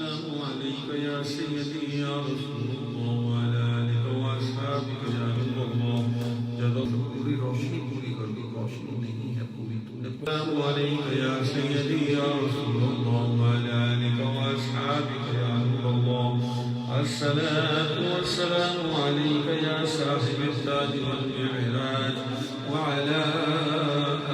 والسلام عليك يا سيدي يا رسول الله وعلى آلك وأصحابك يا نور الله جدو پوری روشنی پوری کر دو روشنی نہیں ہے پوری تو نے السلام عليك يا سيدي يا رسول الله وعلى آلك وأصحابك يا نور الله الصلاة والسلام عليك يا صاحب التاج والمعراج وعلى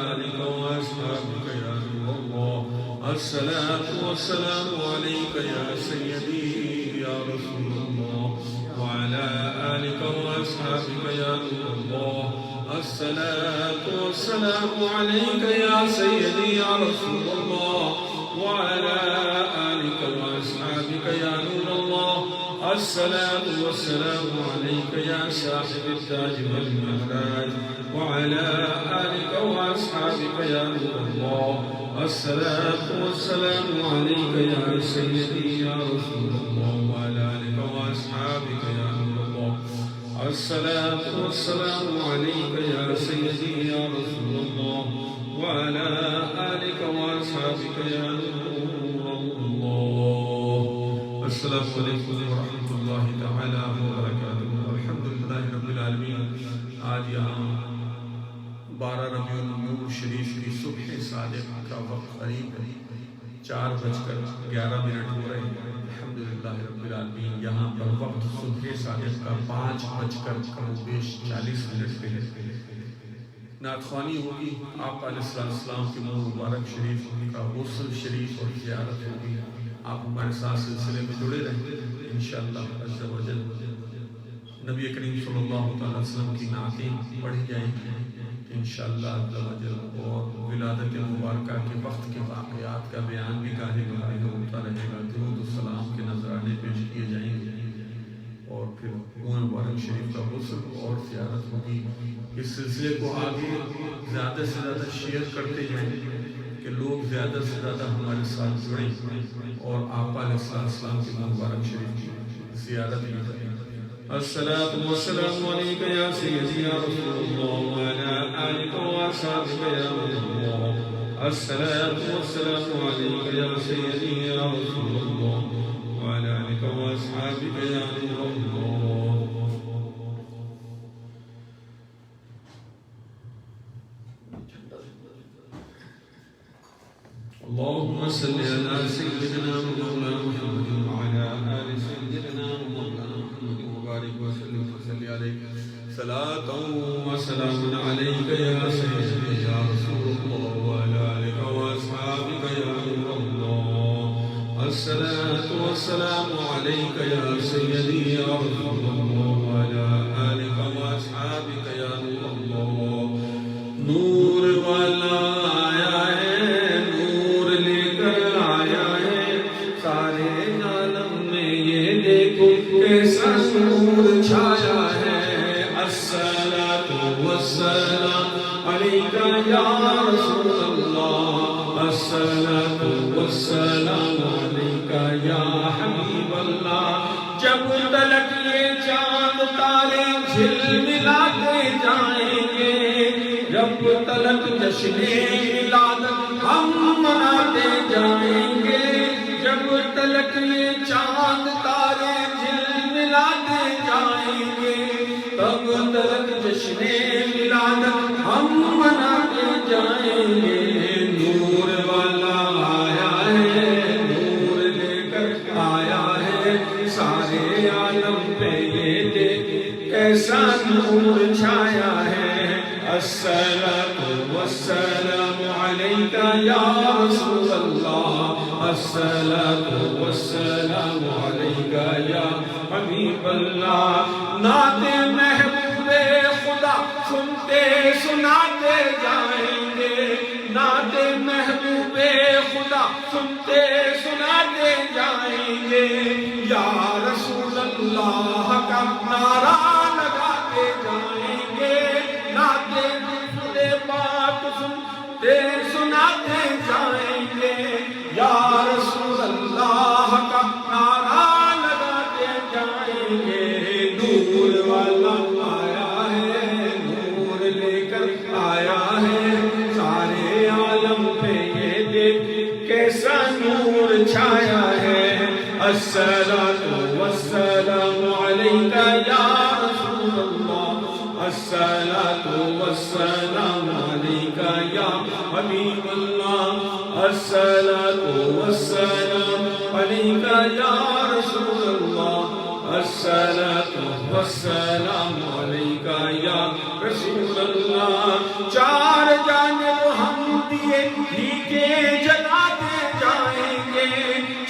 آلك وأصحابك يا نور الله الصلاة والسلام عليك يا سيدي يا رسول الله وعلى آلك وأصحابك يا نور الله الصلاة والسلام عليك يا سيدي يا رسول الله وعلى آلك وأصحابك يا نور الله الصلاة والسلام عليك يا صاحب التاج والمعراج وعلى آلك وأصحابك يا نور الله الصلاة والسلام عليك يا سيدي يا رسول الله وعلى آلك وأصحابك يا نور الله الصلاة والسلام عليك يا سيدي يا رسول الله وعلى آلك وأصحابك يا نور الله السلام عليكم ورحمة الله تعالى وبركاته الحمد لله رب العالمين آج یہاں 12 ربیع النور شریف کی صبح صادق کا وقت قریب ہے 4:11 ہو رہے ہیں الحمدللہ رب العالمین یہاں پر وقت صبح صادق کا 5:40 پہ ہے نعت خوانی ہوگی آپ علیہ السلام کے منہ مبارک شریف کا غسل شریف اور زیارت ہوگی آپ ہمارے ساتھ سلسلے میں جڑے رہیں انشاءاللہ عز و جل نبی کریم صلی اللہ علیہ وسلم کی نعتیں پڑھی جائیں گی انشاءاللہ عز و جل اور ولادت مبارکہ کے وقت کے واقعات کا بیان بھی گاہے گاہے ہوتا رہے گا درود السلام کے نذرانے پیش کیے جائیں گے اور پھر منہ مبارک شریف کا غسل اور زیارت ہوگی اس سلسلے کو آگے زیادہ سے زیادہ شیئر کرتے جائیں کہ لوگ زیادہ سے زیادہ ہمارے ساتھ جڑیں اور آقا علیہ السلام کے مبارک شریف کی زیارت بھی کریں الصلاة والسلام عليك يا سيدي يا رسول الله وعلى آلك وأصحابك يا نور الله الصلاة والسلام عليك يا سيدي يا رسول الله وعلى آلك وأصحابك يا نور الله اللهم صل على سيدنا مولانا محمد وعلى آل سيدنا مولانا محمد وبارك وسلم عليك صلاة وسلام عليك يا سيدي يا رسول الله وعلى آلك وأصحابك يا نور الله الصلاة والسلام عليك يا سيدي يا رسول الله وعلى آلك وأصحابك يا نور الله نور والا نور چھایا ہے الصلاة والسلام علیک یا رسول اللہ الصلاة والسلام علیک یا حبیب اللہ جب تلک یہ چاند تارے جھلملاتے جائیں گے جب تلک جشن ولادت ہم مناتے جائیں گے جب تلک یہ چاند تارے ملاتے جائیں گے تب تلک جشن ولادت ہم مناتے جائیں گے نور والا آیا ہے نور لے کر آیا ہے سارے عالم پہ یہ دیکھ کیسا نور چھایا ہے الصلاة والسلام علیک یا رسول اللہ الصلاة والسلام علیک یا حبیب اللہ نعت محبوب خدا سنتے سناتے جائیں گے نعت محبوب خدا سنتے سناتے جائیں گے یا رسول اللہ کا نعرہ لگاتے جائیں گے نعت رسول پاک سنتے سناتے جائیں گے یا رسول اللہ کا نعرہ نور والا آیا ہے نور لے کر آیا ہے سارے عالم پہ یہ دیکھ کیسا نور چھایا ہے الصلاة والسلام عليك يا رسول الله الصلاة والسلام عليك يا حبيب الله الصلاة والسلام عليك يا رسول الله الصلاة والسلام عليك يا رسول الله چار جانب ہم دیے بھیگے جلاتے جائیں گے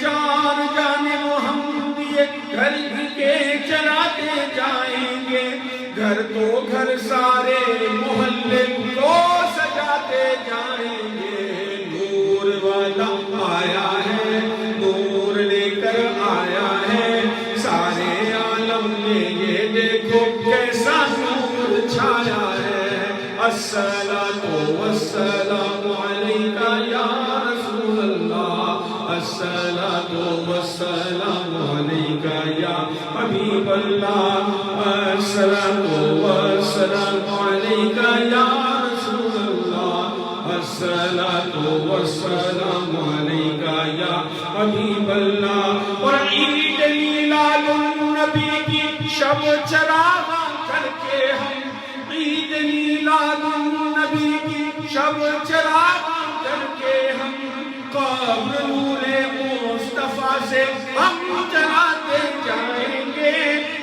چار جانب ہم دیے گھر بھیگے جلاتے جائیں گے گھر تو گھر سارے محلے کو سجاتے جائیں گے نور والا آیا ہے نور لے کر آیا ہے سارے عالم میں یہ دیکھو کیسا نور چھایا ہے الصلاة والسلام عليك يا رسول الله الصلاة والسلام عليك يا حبيب الله الصلاة والسلام عليك يا رسول الله الصلاة والسلام عليك يا حبيب الله اور عید میلاد النبی کی شب چراغ کر کے ہم عید میلاد النبی کی شب چراغ کر کے ہم قبر نور مصطفیٰ سے ہم جلاتے جائیں گے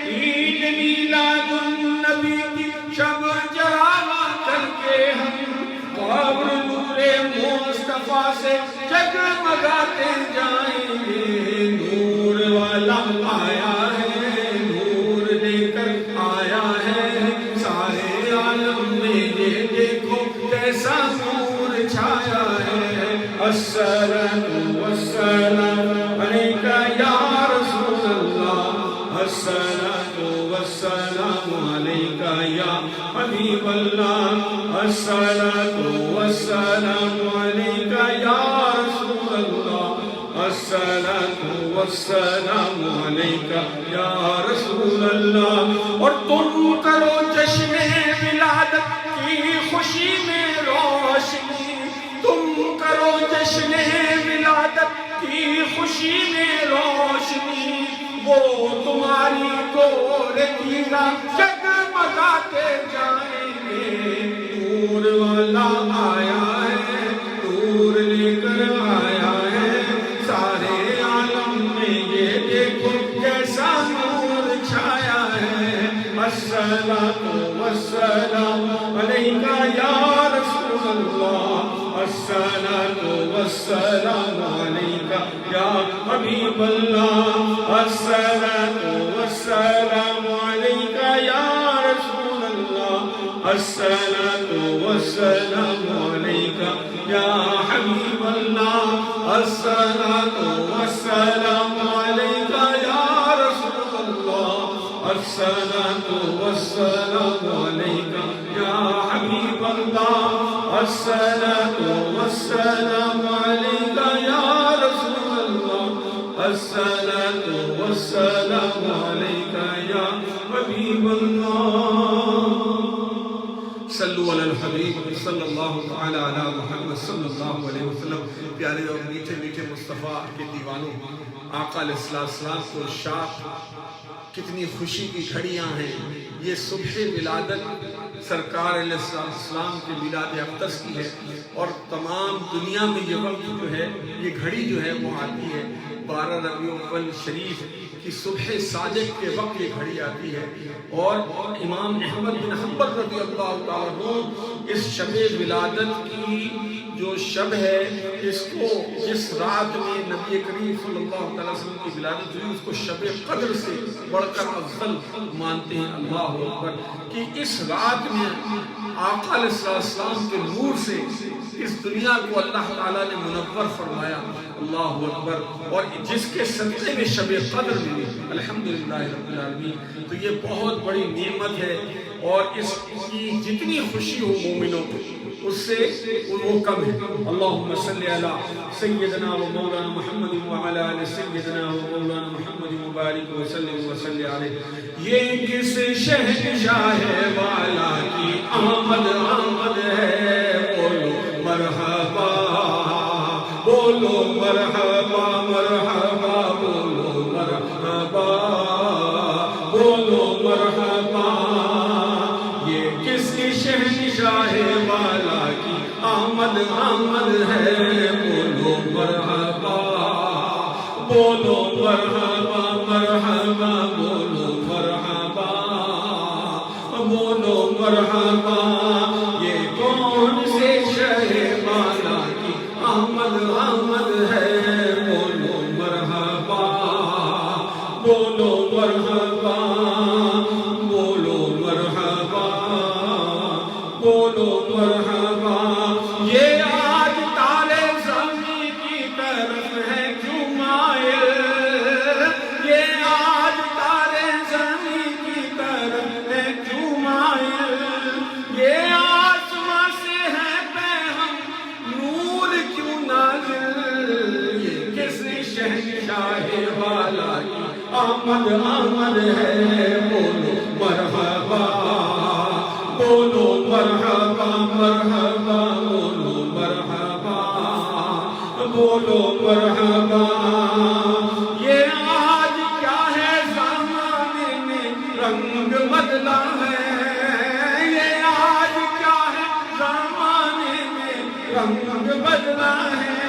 عید میلاد النبی کی شب چراغ کر کے ہم قبر نور مصطفیٰ سے جگمگاتے جائیں گے نور والا آیا ہے نور لے کر آیا ہے سارے عالم میں یہ دیکھو کیسا نور چھایا ہے الصلاة والسلام عليك يا رسول الله الصلاة والسلام عليك يا حبيب الله الصلاة والسلام عليك يا رسول الله الصلاة والسلام عليك يا رسول الله اور تم کرو جشن ولادت کی خوشی میں روشنی تم کرو جشن ولادت کی خوشی میں روشنی وہ تمہاری گور تیرا جگمگاتے جائیں گے نور والا آیا ہے نور لے کر آیا ہے سارے عالم میں یہ دیکھو کیسا نور چھایا ہے الصلاة والسلام عليك يا رسول الله الصلاة والسلام عليك يا حبيب الله الصلاة والسلام عليك يا رسول الله الصلاة والسلام عليك يا حبيب الله الصلاة والسلام عليك يا رسول الله الصلاة والسلام عليك يا حبيب الله الصلاة والسلام عليك يا رسول الله الصلاة والسلام عليك يا حبيب الله صلو علی الحبیب صلی اللہ تعالی علی محمد صلی اللہ علیہ وسلم پیارے اور میٹھے میٹھے مصطفیٰ کے دیوانوں آقا علیہ السلام کو شاپ کتنی خوشی کی گھڑیاں ہیں یہ صبح ولادت سرکار علیہ السلام کے میلاد اقدس کی ہے اور تمام دنیا میں یہ وقت جو ہے یہ گھڑی جو ہے وہ آتی ہے 12 ربیع الاول شریف کی صبح صادق کے وقت یہ گھڑی آتی ہے اور امام احمد بن حنبل رضی اللہ تعالیٰ عنہ اس شب ولادت کی جو شب ہے اس کو جس رات میں نبی کریم صلی اللہ علیہ وسلم کی ولادت ہوئی اس کو شب قدر سے بڑھ کر افضل مانتے ہیں اللہ اکبر کہ اس رات میں آقا علیہ السلام کے نور سے اس دنیا کو اللہ تعالیٰ نے منور فرمایا اللہ اکبر اور جس کے صدقے میں شب قدر ملی الحمدللہ رب العالمین تو یہ بہت بڑی نعمت ہے اور اس کی جتنی خوشی ہو مومنوں کو اس سے وہ کم ہے اللہم صلی علی سیدنا و مولانا محمد وعلی آل سیدنا و مولانا محمد مبارک وسلم وصلی علیہ یہ کس شہنشاہ والا کی آمد آمد ہے بولو مرحبا بولو مرحبا مرحبا بولو آمد آمد ہے، بولو مرحبا، بولو مرحبا مرحبا، بولو مرحبا، بولو مرحبا، یہ کون سے شہ بالا کی آمد آمد ہے، بولو مرحبا، بولو مرحبا، بولو مرحبا، بولو مرحبا، یہ آج تارے زمین کی طرف ہے کیوں مائل، یہ آج تارے زمین کی طرف ہے کیوں مائل، یہ آسمان سے ہے پیغام نور کیوں نازل، یہ کس شہنشاہ والا کی آمد آمد ہے، بولو مرحبا، بولو مرحبا مرحبا، بولو مرحبا، بولو مرحبا، یہ آج کیا ہے زمانے میں رنگ بدلا ہے، یہ آج کیا ہے زمانے میں رنگ بدلا ہے،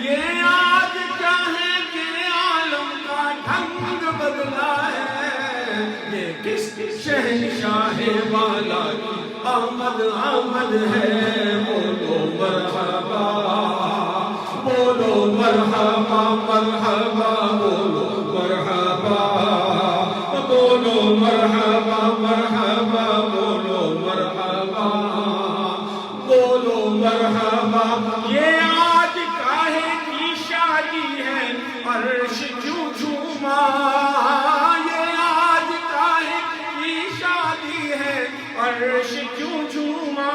یہ آج کیا ہے کہ عالم کا ڈھنگ بدلا ہے، یہ کس شہنشاہ والا کی آمد آمد ہے، بولو مرحبا، بولو مرحبا مرحبا، بولو مرحبا، بولو مرحبا مرحبا، بولو مرحبا، بولو مرحبا، یہ آج کاہے کی شادی ہے عرش کیوں جھوما، یہ آج کاہے کی شادی ہے عرش کیوں جھوما،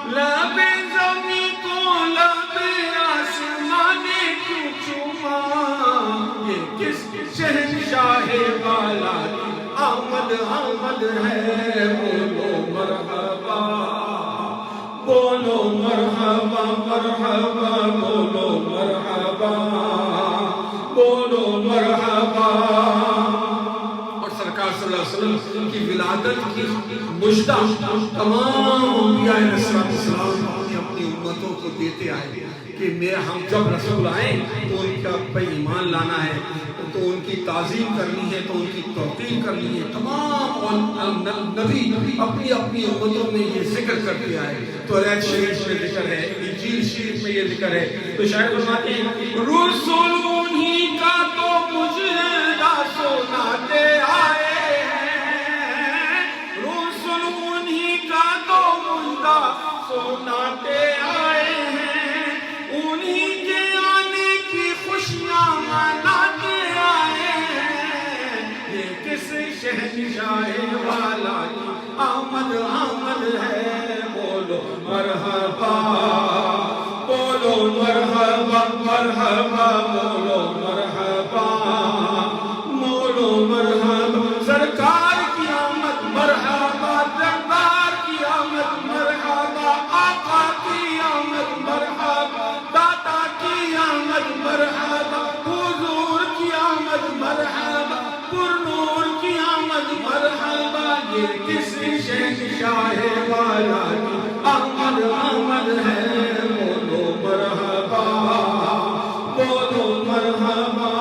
لب زمین کو لب آسمان نے کیوں چوما، یہ کس شہنشاہ والا کی آمد آمد ہے، بولو مرحبا، بولو مرحبا مرحبا، بولو مرحبا، بولو مرحبا، اور سرکار صلی اللہ علیہ وسلم کی ولادت کی مجدہ تمام انبیاء علیہ السلام اپنی امتوں کو دیتے آئے کہ ہم جب رسول آئیں تو ان کا پہ ایمان لانا ہے، تو ان کی تعظیم کرنی ہے، تو ان کی توقیر کرنی ہے، تمام نبی اپنی اپنی امتوں میں یہ ذکر کرتے آئے، توریت شریف میں ذکر ہے، انجیل شریف میں یہ ذکر ہے، تو شاید فرماتے ہیں رسول انہی کا تو مجدہ سناتے آئے ہیں، رسول انہی کا تو مجدہ سناتے آئے ہیں، انہی کے آنے کی خوشیاں مناتے آئے ہیں، یہ کس شہنشاہ والا کی آمد آمد ہے، بولو مرحبا، بولو مرحبا مرحبا، بولو مرحبا، بولو مرحبا، سرکار کی آمد مرحبا، دربار کی آمد مرحبا، آقا کی آمد مرحبا، داتا کی آمد مرحبا، حضور کی آمد مرحبا، پر نور کی آمد مرحبا، یہ کس شہنشاہ والا کی آمد آمد ہے، بولو مرحبا، بولو مرحبا،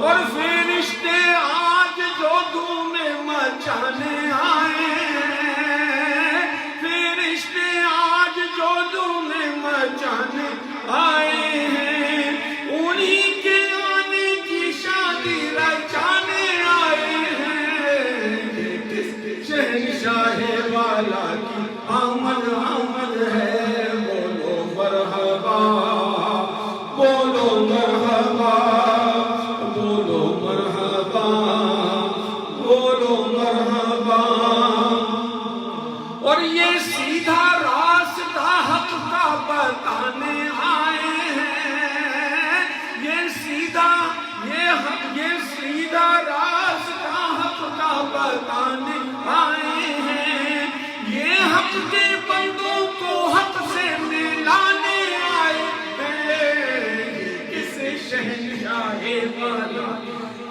اور فرشتے آج جو دھوم مچانے آئے ہیں، فرشتے آج جو دھوم مچانے آئے ہیں، انہی کے آنے کی شادی رچانے آئے ہیں، یہ کس شہنشاہ والا کی آمد آمد ہے، بولو مرحبا، بولو مرحبا، بولو مرحبا، بولو مرحبا، اور یہ سیدھا راستہ حق کا بتانے آئے ہیں، یہ سیدھا راستہ حق کا بتانے آئے ہیں، یہ حق کے بندوں کو حق سے ملانے آئے ہیں، کس شہنشاہ والا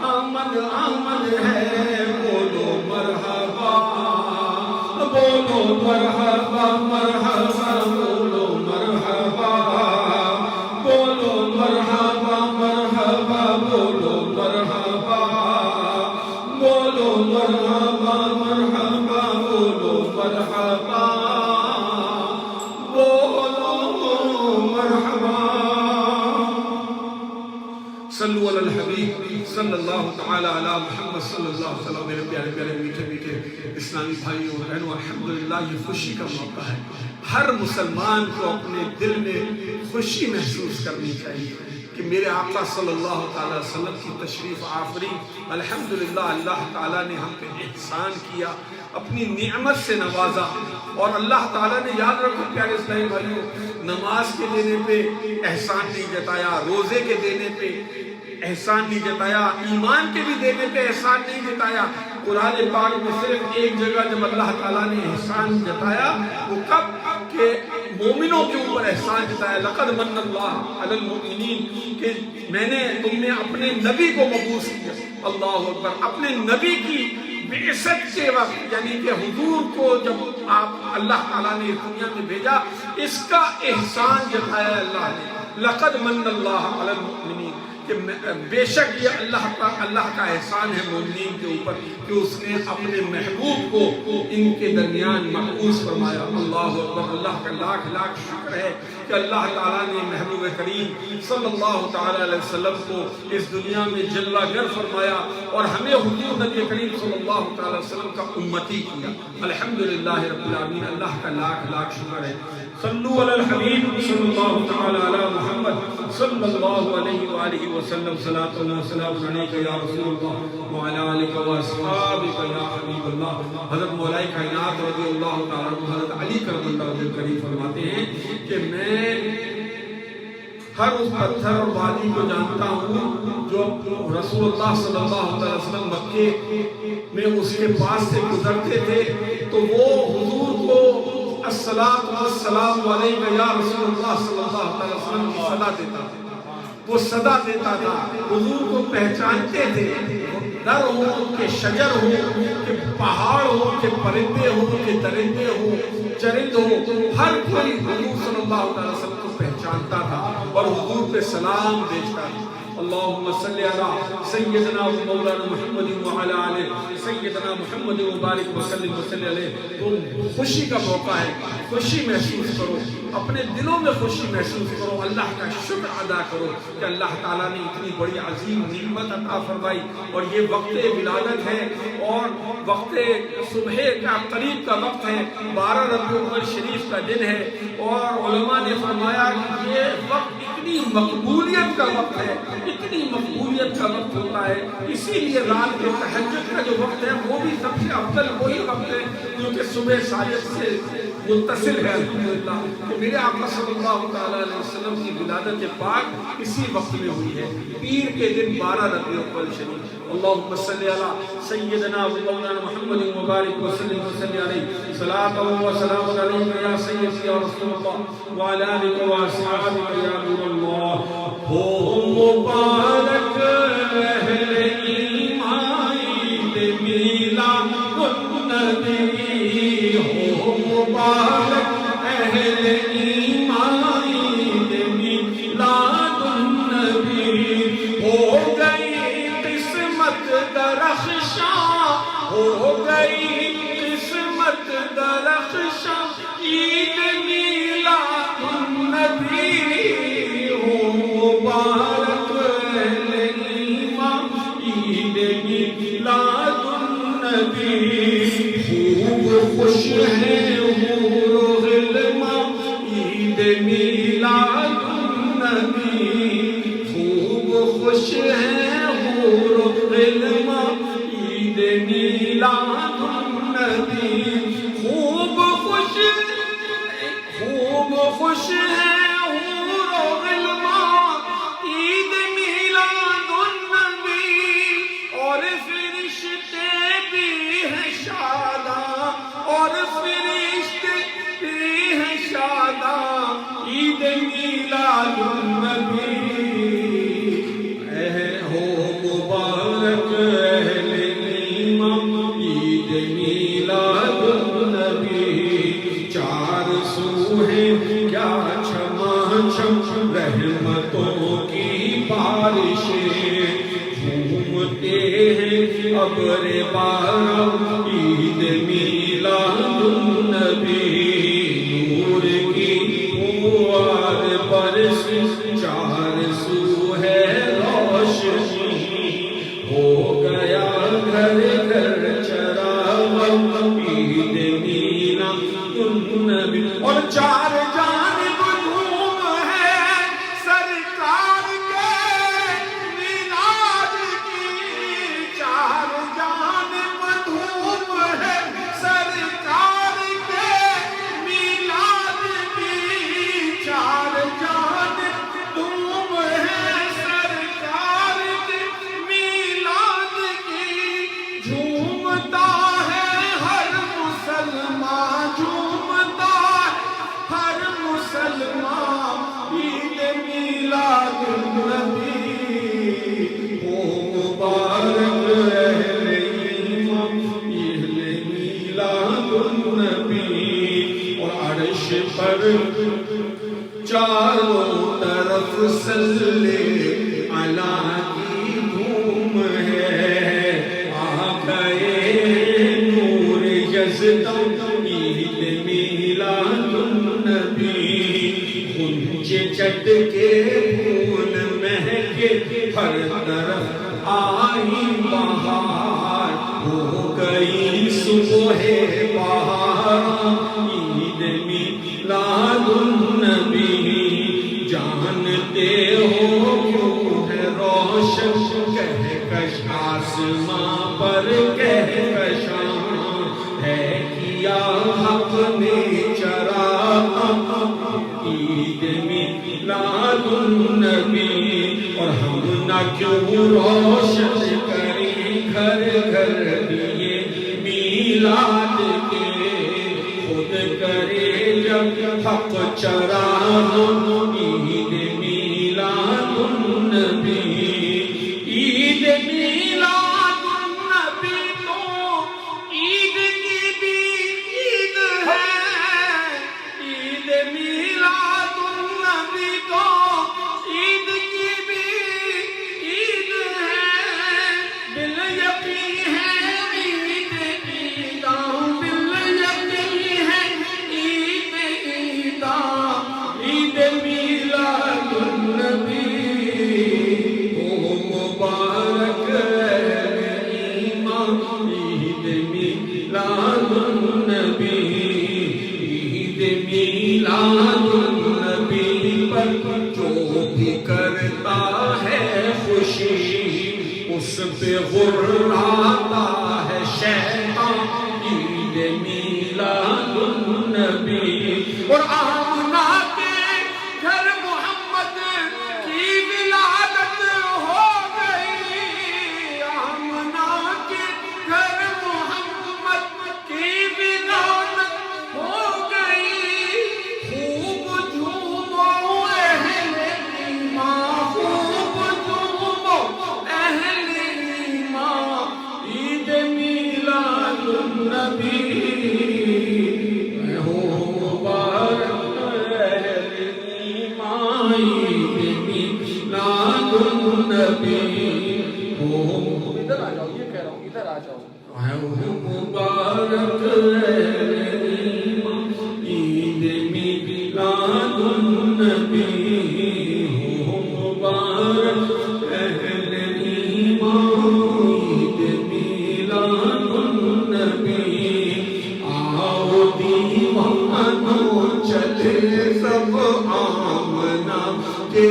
آمد آمد ہے، بولو مرحبا، بولو مرحبا مرحبا، بولو مرحبا، صلی اللہ تعالی علی محمد صلی اللہ علیہ وسلم. میرے پیارے پیارے میٹھے میٹھے اسلامی بھائیوں اور بہنوں، الحمدللہ یہ خوشی کا موقع ہے. ہر مسلمان کو اپنے دل میں خوشی محسوس کرنی چاہیے کہ میرے آقا صلی اللہ تعالی وسلم کی تشریف آفری. الحمدللہ اللہ تعالیٰ نے ہم پہ احسان کیا، اپنی نعمت سے نوازا. اور اللہ تعالیٰ نے، یاد رکھو پیارے اسلامی بھائیوں، نماز کے دینے پہ احسان نہیں جتایا، روزے کے دینے پہ احسان نہیں جتایا، ایمان کے بھی دینے پہ احسان نہیں جتایا. قرآن پاک میں صرف ایک جگہ جب اللہ تعالیٰ نے احسان جتایا وہ کب کہ مومنوں کے اوپر احسان جتایا. لقد من اللہ علی المؤمنین، کہ میں نے تم نے اپنے نبی کو مبعوث کیا. اللہ اکبر. اپنے نبی کی بعثت کے وقت، یعنی کہ حضور کو جب آپ اللہ تعالیٰ نے دنیا میں بھیجا، اس کا احسان جتایا اللہ نے. لقد من اللہ علی المؤمنین، کہ بے شک یہ اللہ کا احسان ہے مومنین کے اوپر کہ اس نے اپنے محبوب کو ان کے درمیان مبعوث فرمایا. اللہ اکبر. اللہ کا لاکھ لاکھ شکر ہے کہ اللہ تعالیٰ نے محبوب کریم صلی اللہ تعالیٰ علیہ وسلم کو اس دنیا میں جلوہ گر فرمایا اور ہمیں حضور نبی کریم صلی اللہ تعالیٰ علیہ وسلم کا امتی کیا. الحمدللہ رب العالمین. اللہ کا لاکھ لاکھ شکر ہے. صلو علی الحبیب صلی اللہ تعالیٰ علی محمد صلی اللہ علیہ وآلہ وسلم. صلاۃ و سلام علیک یا رسول اللہ وعلی آلک و اصحابک یا حبیب اللہ. حضرت مولا کائنات رضی اللہ تعالیٰ عنہ حضرت علی کرم اللہ وجہ کریم فرماتے ہیں کہ میں ہر اس پتھر اور وادی کو جانتا ہوں جو رسول اللہ صلی اللہ علیہ وسلم مکے میں اس کے پاس سے گزرتے تھے تو وہ حضور کو الصلاۃ والسلام علیک یا رسول اللہ صلی اللہ علیہ وسلم کی صدا دیتا تھا. وہ صدا دیتا تھا. حضور کو پہچانتے تھے. در ہو کہ شجر ہو کہ پہاڑ ہو کہ پرندے ہو کہ درندے ہو چرند ہو، ہر کوئی حضور صلی اللہ علیہ وسلم کو پہچانتا تھا اور حضور پہ سلام بھیجتا تھا. اللہم صلی علی سیدنا و مولانا محمد وعلی آلہ سیدنا محمد مبارک وسلم وسلم علیہ. تم خوشی کا موقع ہے، خوشی محسوس کرو، اپنے دلوں میں خوشی محسوس کرو، اللہ کا شکر ادا کرو کہ اللہ تعالیٰ نے اتنی بڑی عظیم نعمت عطا فرمائی. اور یہ وقت ولادت ہے اور وقت صبح کا قریب کا وقت ہے. 12 ربیع الاول شریف کا دن ہے اور علماء نے فرمایا کہ یہ وقت اتنی مقبولیت کا وقت ہے، اتنی مقبولیت کا وقت ہوتا ہے. اسی لیے رات کے تہجد کا جو وقت ہے وہ بھی سب سے افضل وہی وقت ہے کیونکہ صبح صادق سے متصل ہے. الحمدللہ کہ میرے آقا صلی اللہ تعالیٰ علیہ وسلم کی ولادت پاک اسی وقت میں ہوئی ہے، پیر کے دن 12 ربیع الاول شریف. اللہم صلی علی سیدنا و مولانا محمد مبارک وسلم وسلم علیہ. صلاۃ و سلام علیک یا سیدی یا رسول اللہ وعلی آلک و اصحابک یا نور اللہ. ہو مبارک اہل ایمان عید میلاد النبی، ہو مبارک اہل ایمان عید میلاد النبی. ہو گئی قسمت درخشاں، ہو گئی قسمت درخشاں عید میلاد النبی. ہو مبارک اہل ایمان عید میلاد النبی. خوب خوش ہے حور و غلمان عید میلاد النبی. خوب خوش ہے حور و غلمان عید میلاد النبی. خوب خوش ہے حور و غلمان عید میلاد النبی. اور فرشتے بھی ہیں شاداں، اور فرشتے بھی ہیں شاداں عید میلاد النبی. ہو مبارک اہل ایمان عید میلاد النبی. چار سو ہے کیا چھما چھم رحمتوں کی بارشیں، گھومتے ہیں ابر باراں عید میلاد النبی. نور کی فوار برس چار سو ہے روشنی گلستاں عید میلاد النبی غنچے چٹ کے پھول مہکے ہر طرف آئی بہار ہو گئی صبح بہار عید میلاد النبی جانتے ہو کیوں ہے روشن کہکش آسماں پر کہکشاں ہے کیا حق نے چراغ عید میلاد النبی اور ہم نہ کیوں روشن کریں گھر گھر دیے میلاد کے خود کرے جب حق چراغ عید میلاد النبی عید میلاد النبی تو عید کی بھی عید ہے عید میلاد النبی تو عید کی بھی عید ہے بالیقین ہے عید عیداں بالیقین ہے عید عیداں عید میلاد النبی مبارک ایمان عید میلاد النبی عید میلاد النبی پر جو بھی کرتا ہے خوشی اس پہ غراتا ہے شیطان عید میلاد النبی اور آمنہ کے گھر محمد کی ولادت ہو گئی آمنہ کے گھر محمد کی ولادت ہو گئی خوب جھومو اہل ایمان خوب جھومو اہل ایمان عید میلاد النبی مبارک اہل ایمان عید میلاد النبی ادھر آ جاؤ یہ کہہ رہا ہوں ادھر آ جاؤ مبارک اہل ایمان عید میلاد النبی مبارک اہل ایمان عید میلاد النبی آؤ دیوانو چلے سب آمنہ کے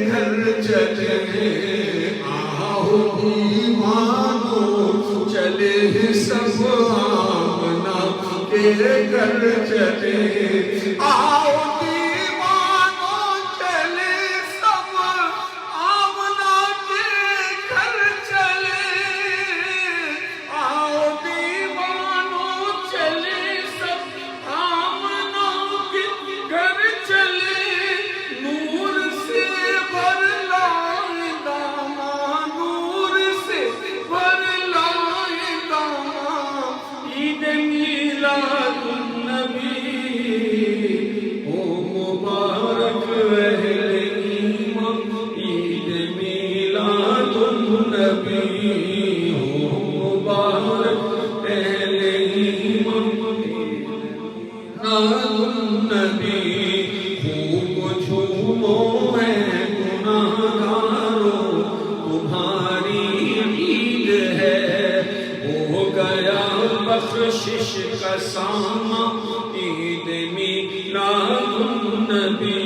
گھر چلے آؤ دیوانو چلے سب آمنہ کے گھر چلے آؤ دیوانو چلے سب آمنہ کے گھر چلے آؤ دیوانو چلے سب آمنہ کے گھر چلے نور سے بھر لائے داماں نور سے بھر لائے داماں عید میلاد النبی او مبارک اہل ایمان عید میلاد النبی او مبارک اہل ایمان النبی خوب جھومو ہے گناہگاروں تمہاری عید ہے ہو گیا بخشش کا ساماں عید میلاد النبی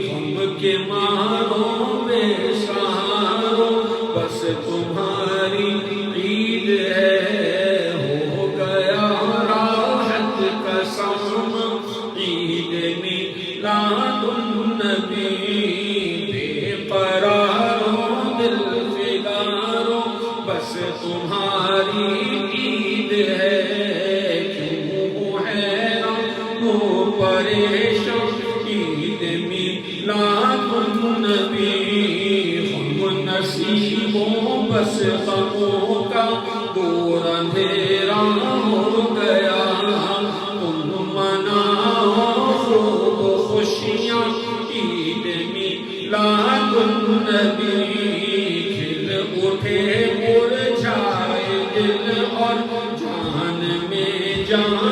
غم کے مارو بے سہارو بس تمہاری عید ہے ہو گیا راحت کا ساماں عید میلاد النبی بے قراروں دل فگاروں بس تمہاری عید ہے کیوں حیران ہو پریشان عید میلاد النبی غم نصیبوں بس غموں کا دور اندھیرا ہو گیا تم مناؤ خوب خوشیاں عید میلاد النبی کھل اٹھے مرجھائے دل اور جان میں جان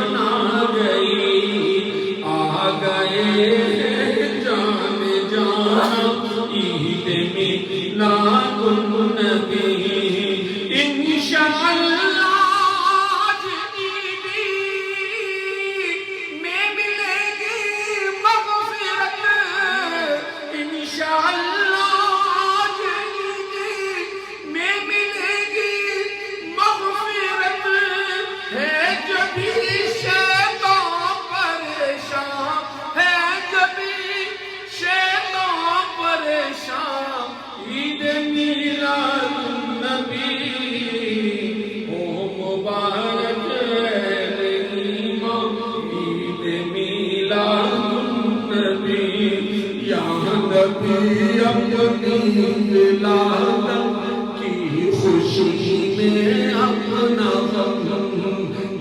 خوشی میں اپنا غم،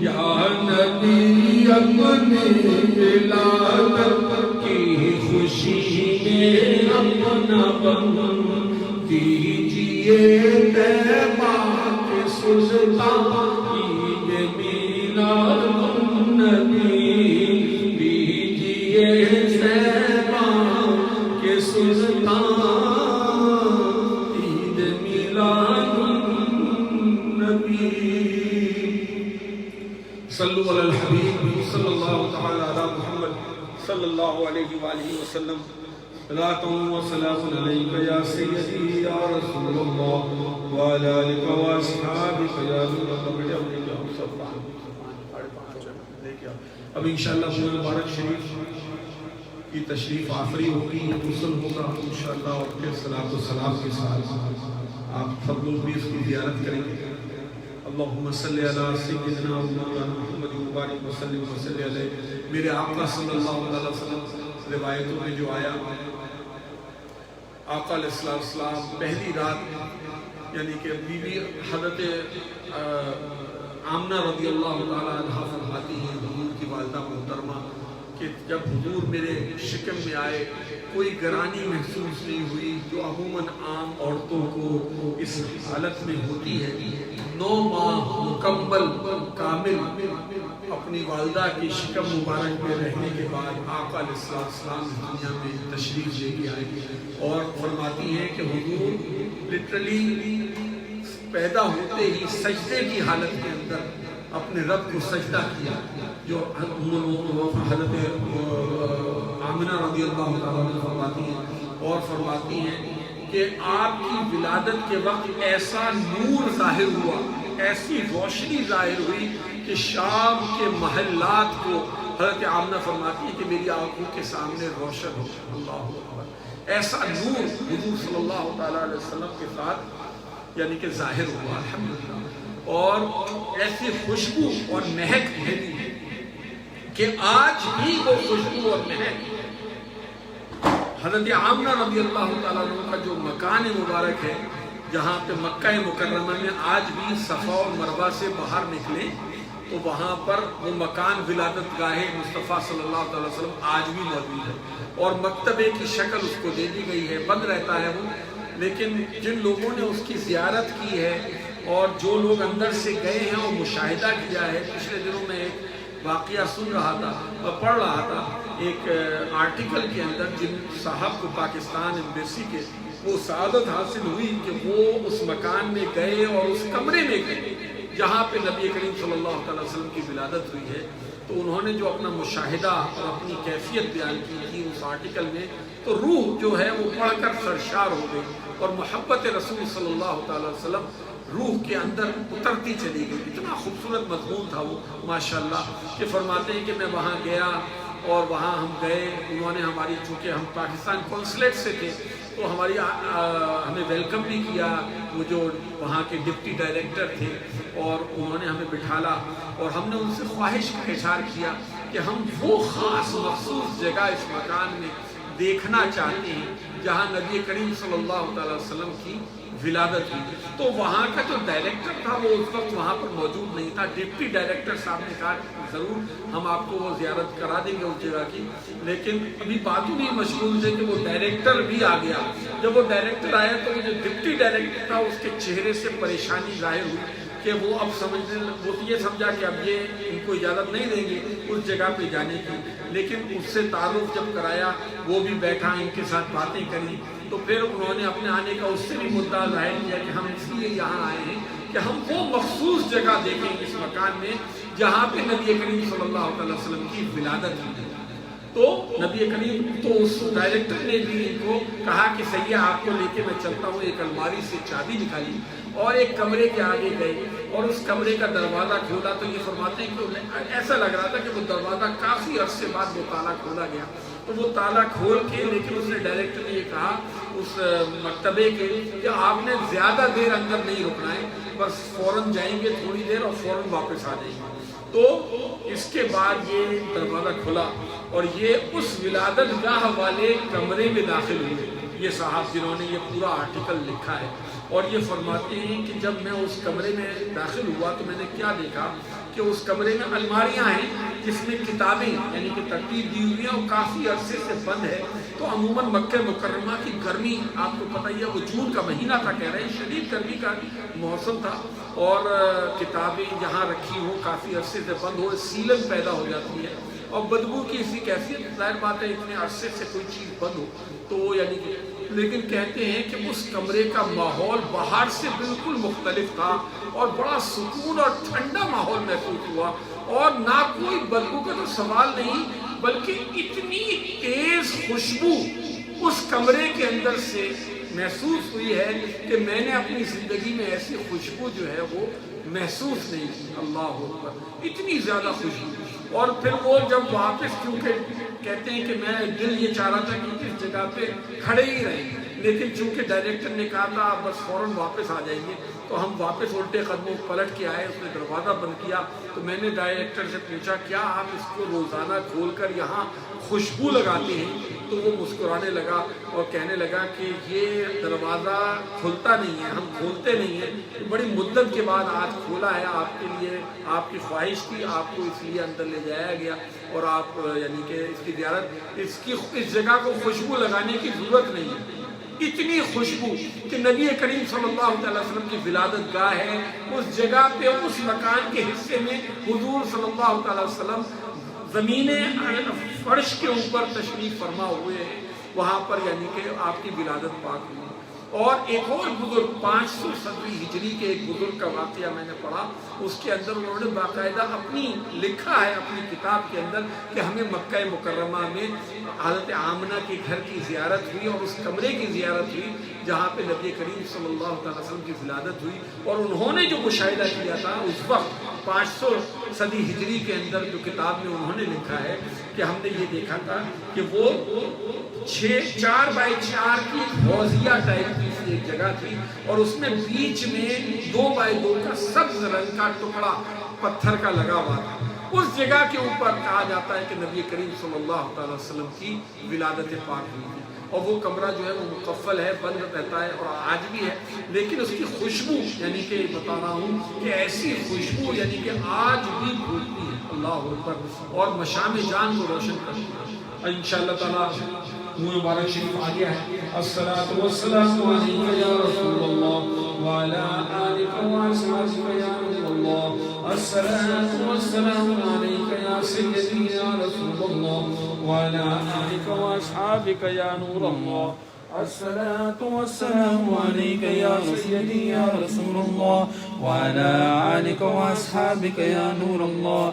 یا نبی اپنی ولادت کی خوشی میں اپنا غم دیجئے طیبہ کے سلطان عید میلاد النبی، دیجئے طیبہ کے سلطان عید میلاد النبی۔ صلو علی الحبیب صلی اللہ تعالی علی محمد صلی اللہ علیہ وآلہ وسلم۔ صلاۃ و سلام علیک یا سیدی یا رسول اللہ وعلی آلک و اصحابک یا نور اللہ۔ اب انشاءاللہ پورے مبارک شریف کی تشریف آفری ہوگی، غسل ہوگا انشاءاللہ، اور پھر صلاۃ و سلام کے ساتھ آپ سب لوگ بھی اس کی زیارت کریں گے۔ اللہم صلی علی سیدنا مولانا محمد مبارک وسلم وصلی علیہ۔ میرے آقا صلی اللہ علیہ وسلم روایتوں میں جو آیا، آقا علیہ السلام پہلی رات یعنی کہ بی بی حضرت آمنہ رضی اللہ تعالیٰ عنہ فرماتی ہیں، حضور کی والدہ محترمہ، کہ جب حضور میرے شکم میں آئے کوئی گرانی محسوس نہیں ہوئی، جو عموماً عام عورتوں کو اس حالت میں ہوتی ہے۔ 9 ماہ مکمل کامل اپنی والدہ کی شکم مبارک میں رہنے کے بعد آقا علیہ السلام دنیا میں تشریف لے کے آئے، اور فرماتی ہیں کہ حضور لٹرلی پیدا ہوتے ہی سجدے کی حالت کے اندر اپنے رب کو سجدہ کیا، جو حضرت آمنہ رضی اللہ تعالیٰ فرماتی ہیں، اور فرماتی ہیں کہ آپ کی ولادت کے وقت ایسا نور ظاہر ہوا، ایسی روشنی ظاہر ہوئی کہ شام کے محلات کو، حضرت آمنہ فرماتی ہے کہ میری آنکھوں کے سامنے روشن ہو۔ اللہ اکبر، ایسا نور حضور صلی اللہ تعالیٰ علیہ وسلم کے ساتھ یعنی کہ ظاہر ہوا الحمدللہ، اور ایسی خوشبو اور مہک ملی کہ آج بھی وہ خوشبو اور مہک حضرت آمنہ رضی اللہ تعالیٰ عنہ کا جو مکان مبارک ہے، جہاں پہ مکہ مکرمہ میں آج بھی صفا اور مروہ سے باہر نکلے تو وہاں پر وہ مکان ولادت گاہ مصطفیٰ صلی اللہ علیہ وسلم آج بھی موجود ہے، اور مکتبے کی شکل اس کو دے دی گئی ہے، بند رہتا ہے وہ، لیکن جن لوگوں نے اس کی زیارت کی ہے اور جو لوگ اندر سے گئے ہیں اور مشاہدہ کیا ہے۔ پچھلے دنوں میں ایک واقعہ سن رہا تھا اور پڑھ رہا تھا ایک آرٹیکل کے اندر، جن صاحب کو پاکستان ایمبیسی کے وہ سعادت حاصل ہوئی کہ وہ اس مکان میں گئے اور اس کمرے میں گئے جہاں پہ نبی کریم صلی اللہ علیہ وسلم کی ولادت ہوئی ہے، تو انہوں نے جو اپنا مشاہدہ اور اپنی کیفیت بیان کی تھی اس آرٹیکل میں، تو روح جو ہے وہ پڑھ کر سرشار ہو گئی، اور محبت رسول صلی اللہ علیہ وسلم روح کے اندر اترتی چلی گئی۔ اتنا خوبصورت مضمون تھا وہ ماشاءاللہ، کہ فرماتے ہیں کہ میں وہاں گیا اور وہاں ہم گئے، انہوں نے ہماری، چونکہ ہم پاکستان کونسلیٹ سے تھے تو ہماری ہمیں ویلکم بھی کیا، وہ جو وہاں کے ڈپٹی ڈائریکٹر تھے، اور انہوں نے ہمیں بٹھالا، اور ہم نے ان سے خواہش کا اظہار کیا کہ ہم وہ خاص مخصوص جگہ اس مکان میں دیکھنا چاہتے ہیں جہاں نبی کریم صلی اللہ علیہ وسلم کی ولادت ہوئی۔ تو وہاں کا جو ڈائریکٹر تھا وہ اس وقت وہاں پر موجود نہیں تھا، ڈپٹی ڈائریکٹر صاحب نے کہا ضرور ہم آپ کو وہ زیارت کرا دیں گے اس جگہ کی، لیکن ابھی باتوں بھی مشغول تھے کہ وہ ڈائریکٹر بھی آ گیا۔ جب وہ ڈائریکٹر آیا تو وہ جو ڈپٹی ڈائریکٹر تھا اس کے چہرے سے پریشانی ظاہر ہوئی کہ وہ اب وہ یہ سمجھا کہ اب یہ ان کو اجازت نہیں دیں گے اس جگہ پہ جانے کی، لیکن اس سے تعارف جب کرایا، وہ بھی بیٹھا، ان کے ساتھ باتیں کری، تو پھر انہوں نے اپنے آنے کا اس سے بھی مدعا ظاہر کیا کہ ہم اس لیے یہاں آئے ہیں کہ ہم وہ مخصوص جگہ دیکھیں اس مکان میں جہاں پہ نبی کریم صلی اللہ علیہ وسلم کی ولادت ہوئی۔ تو نبی کریم تو اس ڈائریکٹر نے بھی ان کو کہا کہ سیاح آپ کو لے کے میں چلتا ہوں، ایک الماری سے چابی نکالی اور ایک کمرے کے آگے گئے اور اس کمرے کا دروازہ کھولا، تو یہ فرماتے ہیں کہ ایسا لگ رہا تھا کہ وہ دروازہ کافی عرصے بعد وہ تالا کھولا گیا، تو وہ تالا کھول کے، لیکن اس نے ڈائریکٹر نے یہ کہا اس مکتبے کے کہ آپ نے زیادہ دیر اندر نہیں رکنا ہے، بس فوراً جائیں گے تھوڑی دیر اور فوراً واپس آ جائیں گے۔ تو اس کے بعد یہ دروازہ کھلا اور یہ اس ولادت گاہ والے کمرے میں داخل ہوئے۔ یہ صاحب جنہوں نے یہ پورا آرٹیکل لکھا ہے اور یہ فرماتے ہیں کہ جب میں اس کمرے میں داخل ہوا تو میں نے کیا دیکھا کہ اس کمرے میں الماریاں ہیں جس میں کتابیں یعنی کہ ترتیب دی ہوئی ہیں اور کافی عرصے سے بند ہے. تو عموماً مکہ مکرمہ کی گرمی آپ کو پتہ ہی ہے، وہ جون کا مہینہ تھا، کہہ رہے ہیں شدید گرمی کا موسم تھا، اور کتابیں جہاں رکھی ہوں کافی عرصے سے بند ہو، سیلن پیدا ہو جاتی ہے اور بدبو کی اسی کیفیت. ظاہر بات ہے اتنے عرصے سے کوئی چیز بند ہو تو یعنی کہ، لیکن کہتے ہیں کہ اس کمرے کا ماحول باہر سے بالکل مختلف تھا اور بڑا سکون اور ٹھنڈا ماحول محسوس ہوا، اور نہ کوئی بدبو کا تو سوال نہیں بلکہ اتنی تیز خوشبو اس کمرے کے اندر سے محسوس ہوئی ہے کہ میں نے اپنی زندگی میں ایسی خوشبو جو ہے وہ محسوس نہیں کی. اللہ اکبر، اتنی زیادہ خوشبو. اور پھر وہ جب واپس، کیونکہ کہتے ہیں کہ میں دل یہ چاہ رہا تھا کہ اس جگہ پہ کھڑے ہی رہیں، لیکن چونکہ ڈائریکٹر نے کہا تھا آپ بس فوراً واپس آ جائیں گے، تو ہم واپس الٹے قدموں پلٹ کے آئے. اس نے دروازہ بند کیا تو میں نے ڈائریکٹر سے پوچھا کیا آپ اس کو روزانہ کھول کر یہاں خوشبو لگاتے ہیں؟ تو وہ مسکرانے لگا اور کہنے لگا کہ یہ دروازہ کھلتا نہیں ہے، ہم کھولتے نہیں ہیں، بڑی مدت کے بعد آج کھولا ہے آپ کے لیے، آپ کی خواہش تھی، آپ کو اس لیے اندر لے جایا گیا اور آپ یعنی کہ اس کی زیارت، اس جگہ کو خوشبو لگانے کی ضرورت نہیں ہے. اتنی خوشبو کہ نبی کریم صلی اللہ علیہ وسلم کی ولادت گاہ ہے، اس جگہ پہ اس مکان کے حصے میں حضور صلی اللہ علیہ وسلم زمین فرش کے اوپر تشریف فرما ہوئے ہیں، وہاں پر یعنی کہ آپ کی ولادت پاک ہوئی. اور ایک اور بزرگ 500 ہجری کے ایک بزرگ کا واقعہ میں نے پڑھا، اس کے اندر انہوں نے باقاعدہ اپنی لکھا ہے اپنی کتاب کے اندر کہ ہمیں مکہ مکرمہ میں حضرت آمنہ کے گھر کی زیارت ہوئی اور اس کمرے کی زیارت ہوئی جہاں پہ نبی کریم صلی اللہ علیہ وسلم کی ولادت ہوئی. اور انہوں نے جو مشاہدہ کیا تھا اس وقت 500 ہجری کے اندر جو کتاب میں انہوں نے لکھا ہے کہ ہم نے یہ دیکھا تھا کہ وہ 4x4 کی حوضیہ ٹائپ کی ایک جگہ تھی اور اس میں بیچ میں 2x2 کا سبز رنگ کا ٹکڑا پتھر کا لگا ہوا تھا. اس جگہ کے اوپر کہا جاتا ہے کہ نبی کریم صلی اللہ علیہ وسلم کی ولادت پاک ہوئی ہے. اور وہ کمرہ جو ہے وہ مقفل ہے، بند رہتا ہے اور آج بھی ہے، لیکن اس کی خوشبو یعنی کہ بتا رہا ہوں کہ ایسی خوشبو یعنی کہ آج بھی بھولتی ہے. اللہ اکبر، اور مشام جان کو روشن کرتی ہے. انشاءاللہ تعالیٰ منہ مبارک شریف آ گیا ہے. الصلاۃ والسلام علیک یا رسول اللہ وعلی آلک واصحابک یا نور اللہ. الصلاۃ والسلام علیک یا سیدی یا رسول اللہ وعلی آلک واصحابک یا نور اللہ. الصلاة والسلام عليك يا سيدي يا رسول الله وعلى آلك وأصحابك يا نور الله.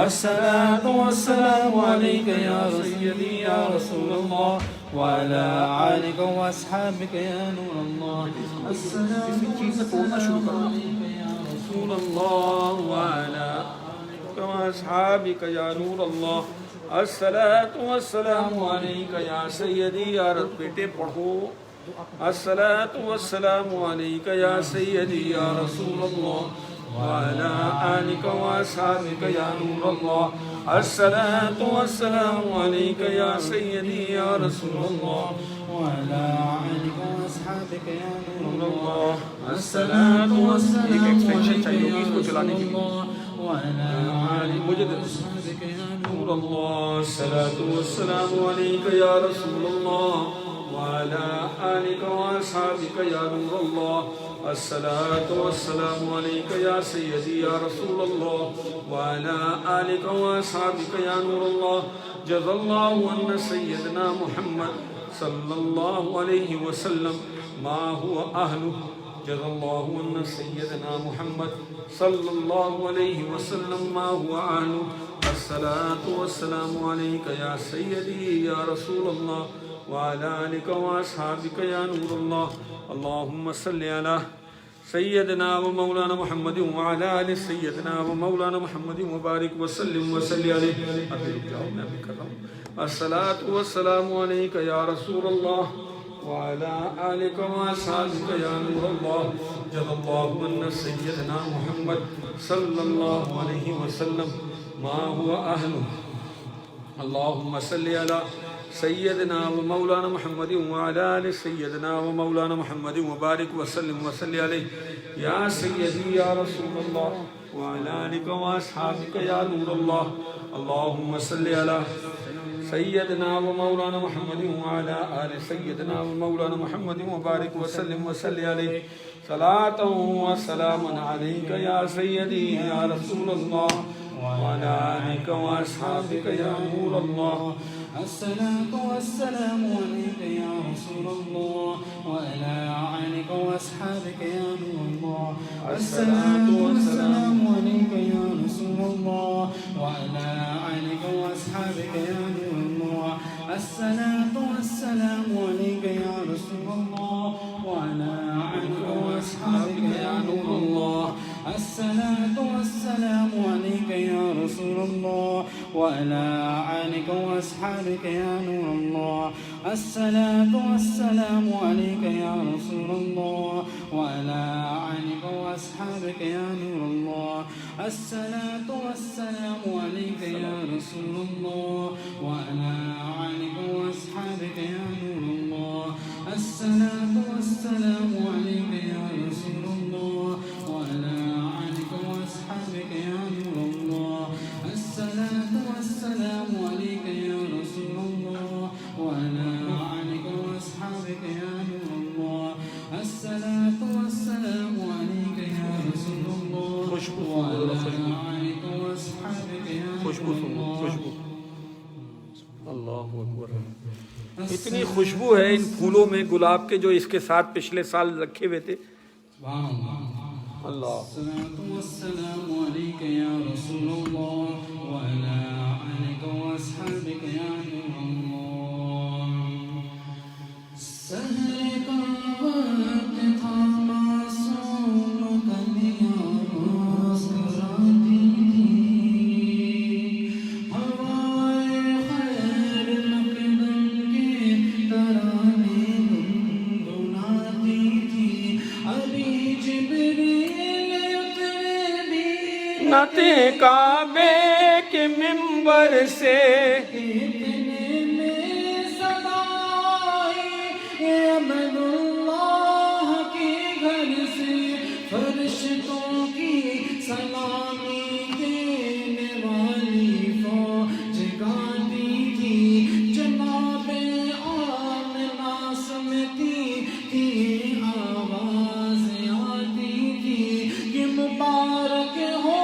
الصلاة والسلام عليك يا سيدي يا رسول الله وعلى آلك وأصحابك يا نور الله. السلام عليك يا رسول الله وعلى آلك وأصحابك يا نور الله. الصلاة والسلام علیک یا سیدی یا رب. بیٹے پڑھو. الصلاة والسلام علیک یا سیدی یا رسول اللہ وعلی آلک واصحابک یا نور اللہ. الصلاة والسلام علیک یا سیدی یا رسول اللہ وعلی آلک واصحابک یا نور اللہ. الصلاة والسلام ایک ایکسٹینشن چاہیے ہوگی اس کو چلانے کے لیے. مجھے نور اللہ. الصلاة والسلام علیک یا رسول اللہ وعلی آلک واصحابک یا نور اللہ. الصلاة والسلام علیک یا سیدی یا رسول اللہ وعلی آلک واصحابک یا نور اللہ. جزا اللہ عنا سیدنا محمد صلی اللہ علیہ وسلم ما هو اہلہ. جزا اللہ عنا سیدنا محمد صلی اللہ علیہ وسلم ما هو اہلہ. الصلاة والسلام علیک یا سیدی یا رسول اللہ وعلی آلک واصحابک یا نور اللہ. اللہم صلی علی سیدنا و مولانا محمد وعلی آل سیدنا و مولانا محمد وبارک وسلم وصلی علیہ. ابھی رک جاؤ میں ابھی کر رہا ہوں. الصلاة والسلام علیک یا رسول اللہ وعلى آلك وأصحابك يا نور الله. جزا الله عنا سيدنا محمد صلى الله عليه وسلم ما هو أهله. اللهم صل على سيدنا ومولانا محمد وعلى آل سيدنا ومولانا محمد وبارك وسلم وصل عليه يا سيدي يا رسول الله وعلى آلك وأصحابك يا نور الله. اللهم صل على سيدنا ومولانا محمد وعلى آل سيدنا ومولانا محمد وبارك وسلم وصل عليه صلاة وسلام عليك يا سيدي يا رسول الله وعلى آلك وأصحابك يا نور الله. الصلاة والسلام عليك يا رسول الله وعلى آلك وأصحابك يا نور الله. الصلاة والسلام عليك يا رسول الله وعلى آلك وأصحابك يا نور الله. الصلاة والسلام عليك يا رسول الله وعلى آلك وأصحابك يا نور الله. الصلاة والسلام عليك يا رسول الله وعلى آلك وأصحابك يا نور الله. الصلاة والسلام عليك يا رسول الله وعلى آلك وأصحابك يا نور الله. الصلاة والسلام عليك يا رسول الله وعلى آلك وأصحابك يا نور الله. الصلاة والسلام عليك يا رسول الله وعلى آلك وأصحابك يا نور الله. الصلاة والسلام عليك يا رسول الله وعلى آلك وأصحابك يا نور الله. الصلاة والسلام عليك يا رسول الله وعلى آلك وأصحابك يا نور الله. اللہ اکبر. اتنی خوشبو ہے ان پھولوں میں گلاب کے جو اس کے ساتھ پچھلے سال رکھے ہوئے تھے. اللہ. الصلاة والسلام عليك يا رسول الله وعلى آلك وأصحابك يا نور الله. سحر کا وقت تھا معصوم کلیاں مسکراتی تھی، ہوائے خیر مقدم کے ترانے گنگناتی تھی. ابھی جبریل اترے بھی نعتِ کعبے کے منبر سے اتنے میں صدا آئی عبداللہ کے گھر سے، فرشتوں کی سلامی دینے والی فوج گاتی تھی. جناب آمنہ سمتی تھی آواز آتی تھی، یہ مبارک ہو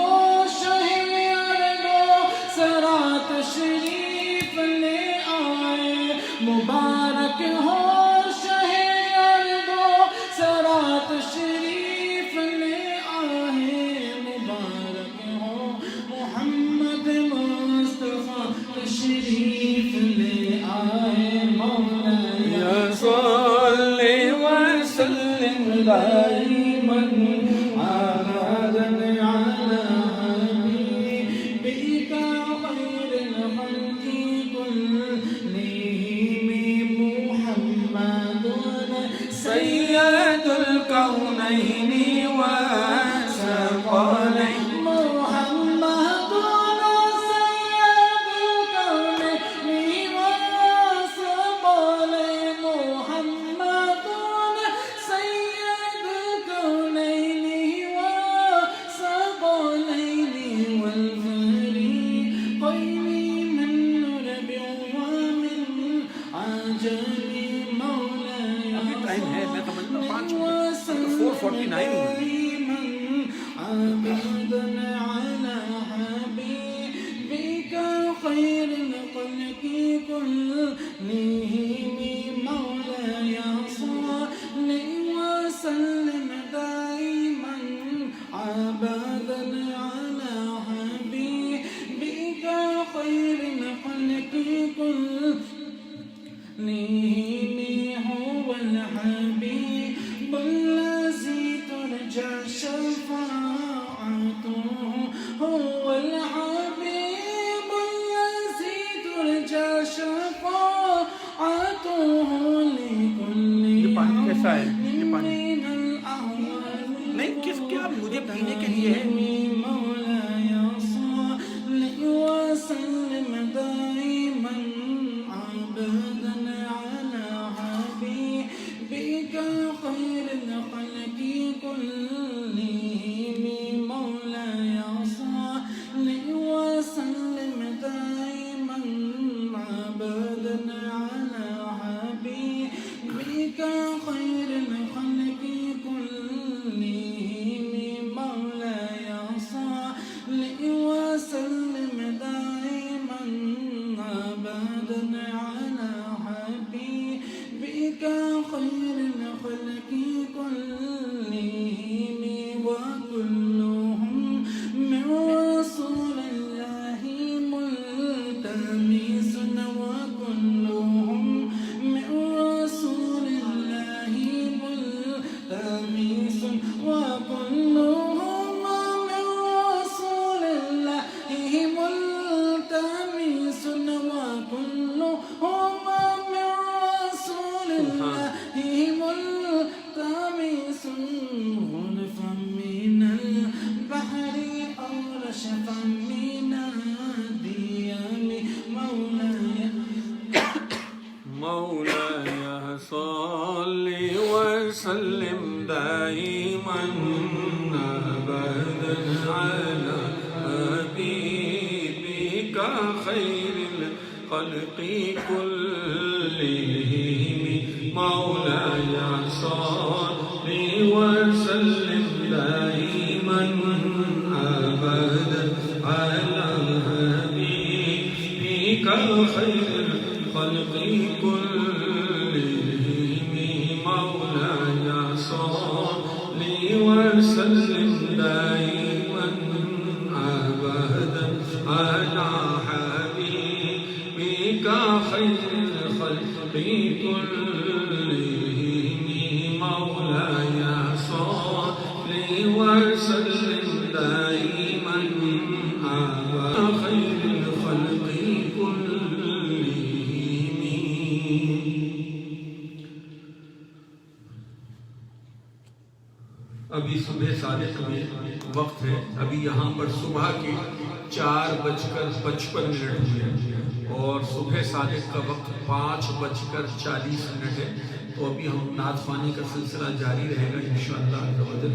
سرا تشریف لے آئے. مبارک ہو شہ اردو سرا تشریف لے آئے. مبارک ہو محمد مصطفیٰ تشریف لے آئے. مولا صلی وسلم دائما ابدا على حبيبك خير الخلق كلهم محمد سید الکونین والثقلین. محمد سید الكونين والثقلين. محمد سيد الكونين والثقلين والفريقين من رب ومن عجم. مولاي ٹائم ہے میں سمجھتا 5 منٹ 4:49 عبدا على حبيبك خير الخلق كلهم. مولاي صل وسلم دائما ابدا على حبيبك خير الخلق كلهم. هو الحبيب الذي ترجى شفاعته. هو الحبيب الذي ترجى شفاعته لكل یہ پانی کیسا ہے؟ یہ پانی من الأهوال. نہیں کس کیا مجھے پینے کے لیے ہے. مولاي صل وسلم دائما ابدا على حبيبك خير الخلق كلهم وكلهم من رسول الله ملتمس وكلهم من رسول الله ملتمس وكلهم من رسول الله ملتمس وكلهم من رسول الله ملتمس غرفا من البحر أو رشفا من الديان مولاي صل وسلم دائما أبدا على حبيبك خير الخلق كلهم مولاي صل وسلم دائما أبدا على حبيبك خير الخلق كلهم مولاي صل وسلم دائما أبدا على حبيبك خير الخلق كلهم مولاي صل وسلم دائما أبدا خير الخلق كلهم. ابھی صبح صادق میں وقت ہے، ابھی یہاں پر صبح کے 4:55 ہوئے ہیں اور صبح صادق کا وقت 5:40 ہے. تو ابھی ہم نعت خوانی کا سلسلہ جاری رہے گا انشاءاللہ عز و جل.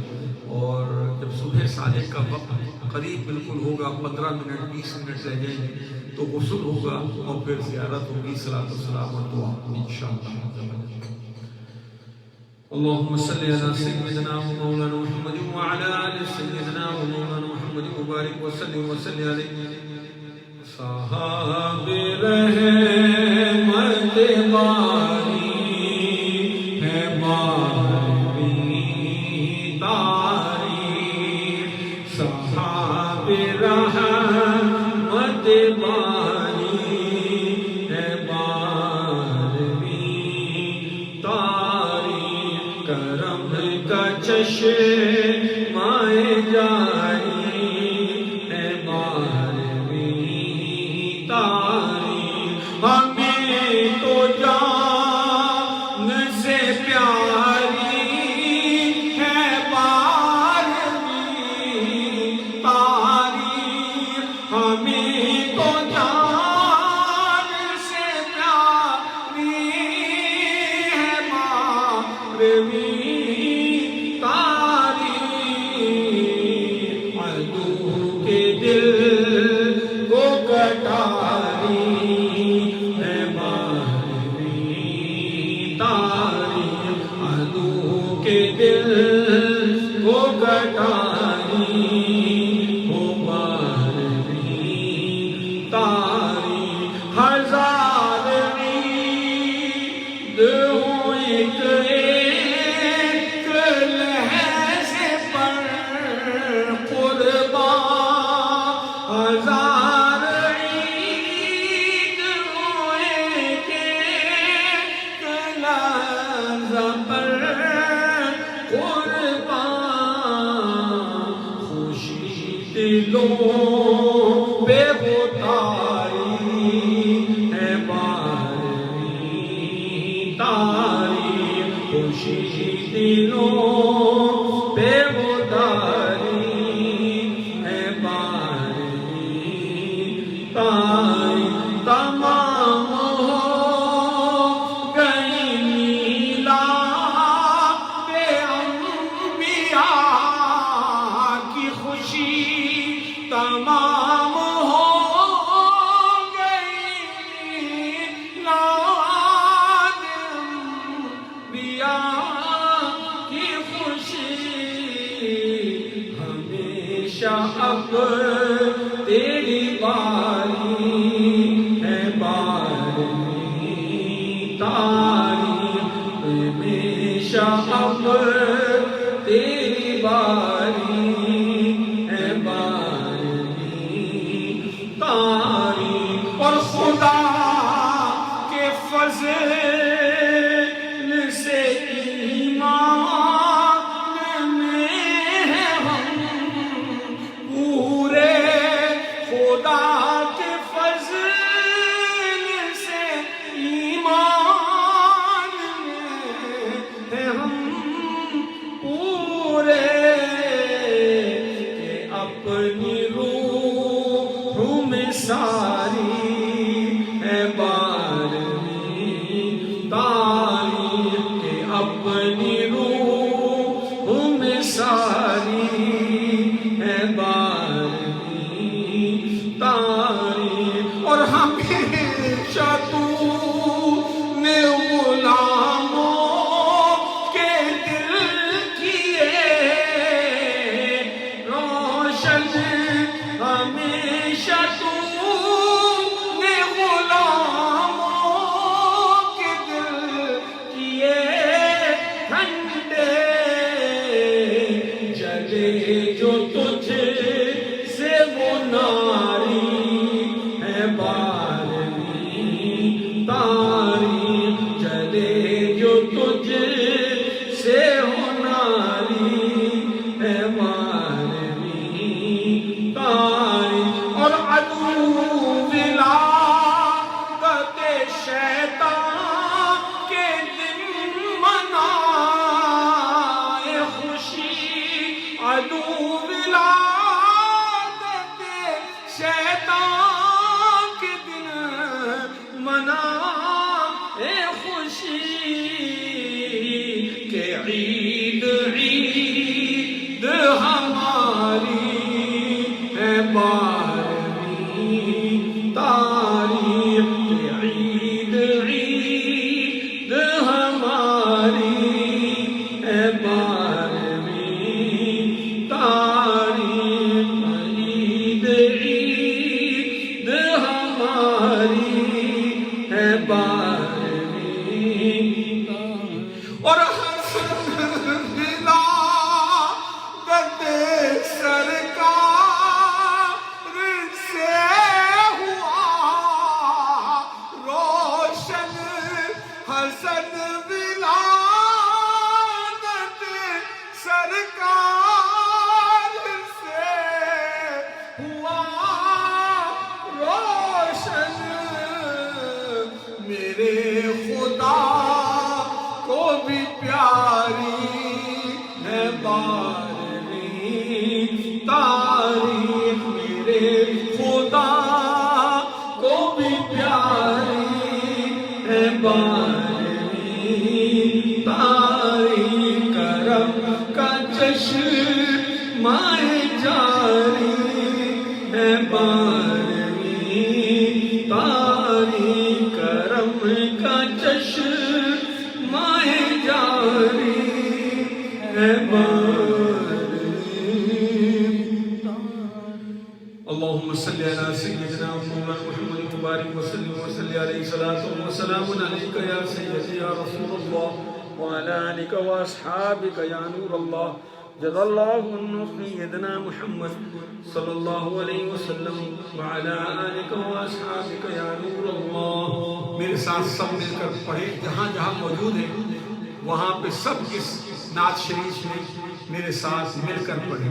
اور جب صبح صادق کا وقت قریب بالکل ہوگا 15 منٹ 20 منٹ رہ جائیں گے تو غسل ہوگا اور پھر زیارت ہوگی، صلاۃ و سلام اور دعا انشاءاللہ عز و جل. اللهم صل على سيدنا ومولانا محمد وعلى آل سيدنا ومولانا محمد وبارك وسلم وسلم عليه. صحاب رحمت باری ہے باری تاریخ، صحاب رحمت باری ہے باری تاریخ، کرم کا چشمہ جاری ہے بارہویں تاریخ. ہمیں تو جان سے پیاری ہے بارہویں تاریخ، ہمیں تو جان سے پیاری ہے بارہویں دلوں پہ اتاری ہے بارہویں تاریخ، خوشی دلوں پہ اتاری ہے بارہویں تاریخ. تمام ہو گئی میلاد انبیاء کی خوشی، تمام ہو گئی میلاد انبیاء کی خوشی. ہمیشہ اب تیری باری ہے باری اپنی روح میں ساری ہے بارہویں تاریخ کے اپنی روح میں ساری ہے بارہویں تاریخ اور ہمیشہ تو نے غلاموں کے دل کیے روشن ہمیشہ تو نے غلاموں کے دل کیے ٹھنڈے جلے جو تجھ سے وہ ناری ہے بارہویں تاریخ جلے جو تجھ سے ہو ناری ہے بارہویں تاریخ اور عدو ولادت شیطان کے دن منائے خوشی عدو ولادت شیطان کے دن منائے خوشی کہ عید عید ہماری ہے بارہویں تاریخ کہ عید عید ہماری ہے بارہویں تاریخ عید عید ہماری ہے بارہویں اور حسن ولادت سرکار سے ہوا روشن حسن ولادت سرکار سے ہوا روشن میرے خدا کو بھی پیاری ہے بارہویں تاریخ میرے خدا کو بھی پیاری ہے بارہویں تاریخ کرم کا چشمہ جاری ہے بارہویں تاریخ کرم کا چشمہ جاری ہے اللهم صل على سيدنا مولانا محمد وبارك وسلم وصل عليه صلاة وسلام عليك يا سيدي يا رسول الله وعلى آلك وأصحابك يا نور الله جزا الله عنا سيدنا محمد صلى الله عليه وسلم وعلى آلك وأصحابك يا نور الله میرے ساتھ سب مل کر پڑھیں جہاں جہاں موجود ہیں وہاں پہ سب اس نعت شریف میں میرے ساتھ مل کر پڑھیں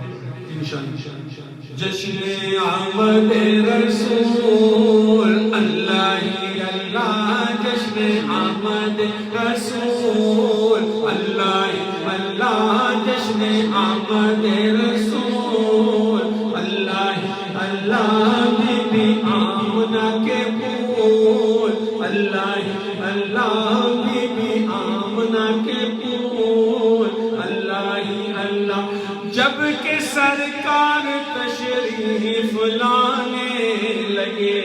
انشاءاللہ جشن آمد رسول اللہ اللہ جشن آمد رسول اللہ اللہ جشن آمد رسول اللہ اللہ بی بی آمنہ کے پھول اللہ اللہ بی بی آمنہ کے پھول اللہ اللہ جب کہ سرکار تشریف لانے لگے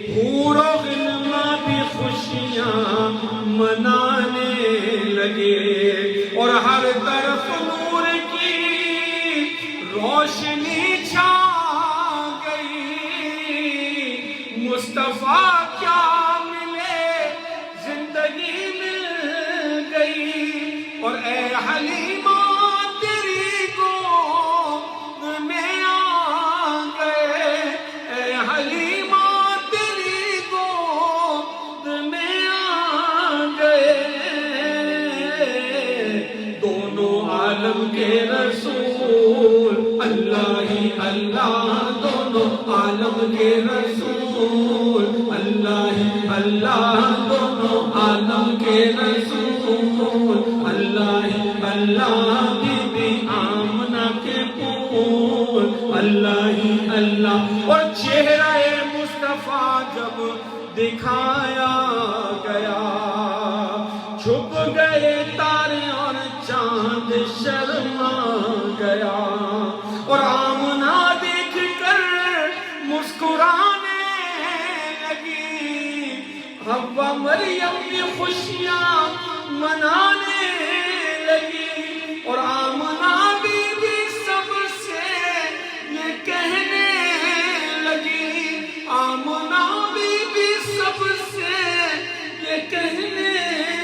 حور و غلمان بھی خوشیاں منانے لگے اور ہر طرف نور کی روشنی چھا گئی مصطفیٰ کیا ملے زندگی مل گئی اور اے حلیمہ کے رسول اللہ ہی اللہ دونوں عالم کے رسول اللہ ہی اللہ دونوں عالم کے رسول اللہ ہی اللہ بی بی آمنہ کے پھول اللہ ہی اللہ۔ اور چہرہ مصطفیٰ جب دکھایا گیا، چھپ گئے تارے اور چاند شرما گیا، اور آمنہ دیکھ کر مسکرانے لگی، حوا مریم بھی خوشیاں منانے لگی، اور آمنہ بی بی سب سے یہ کہنے لگی، آمنہ بی بی سب سے یہ کہنے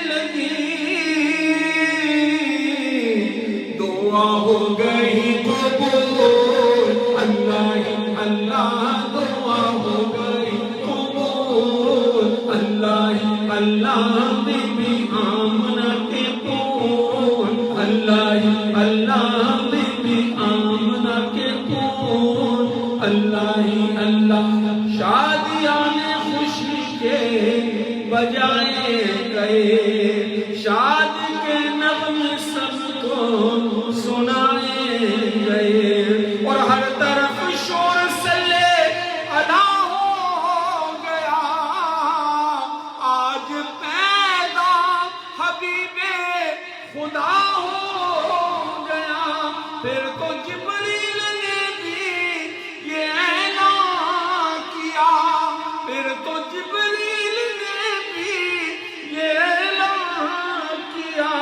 لگی، دعا ہو گئی قبول، اللہ ہی اللہ، دعا ہو گئی قبول، اللہ ہی اللہ، بی بی آمنہ کے پھول، اللہ ہی اللہ، بی بی آمنہ کے پھول، اللہ ہی اللہ۔ شادیاں خوشی کے بجائے گئے، شادی کے نغمے سب کو سنائے گئے، اور ہر طرف شور صلی اللہ ہو گیا، آج پیدا حبیب خدا ہو گیا۔ پھر تو جبریل نے بھی یہ اعلان کیا، پھر تو جبریل نے بھی یہ اعلان کیا،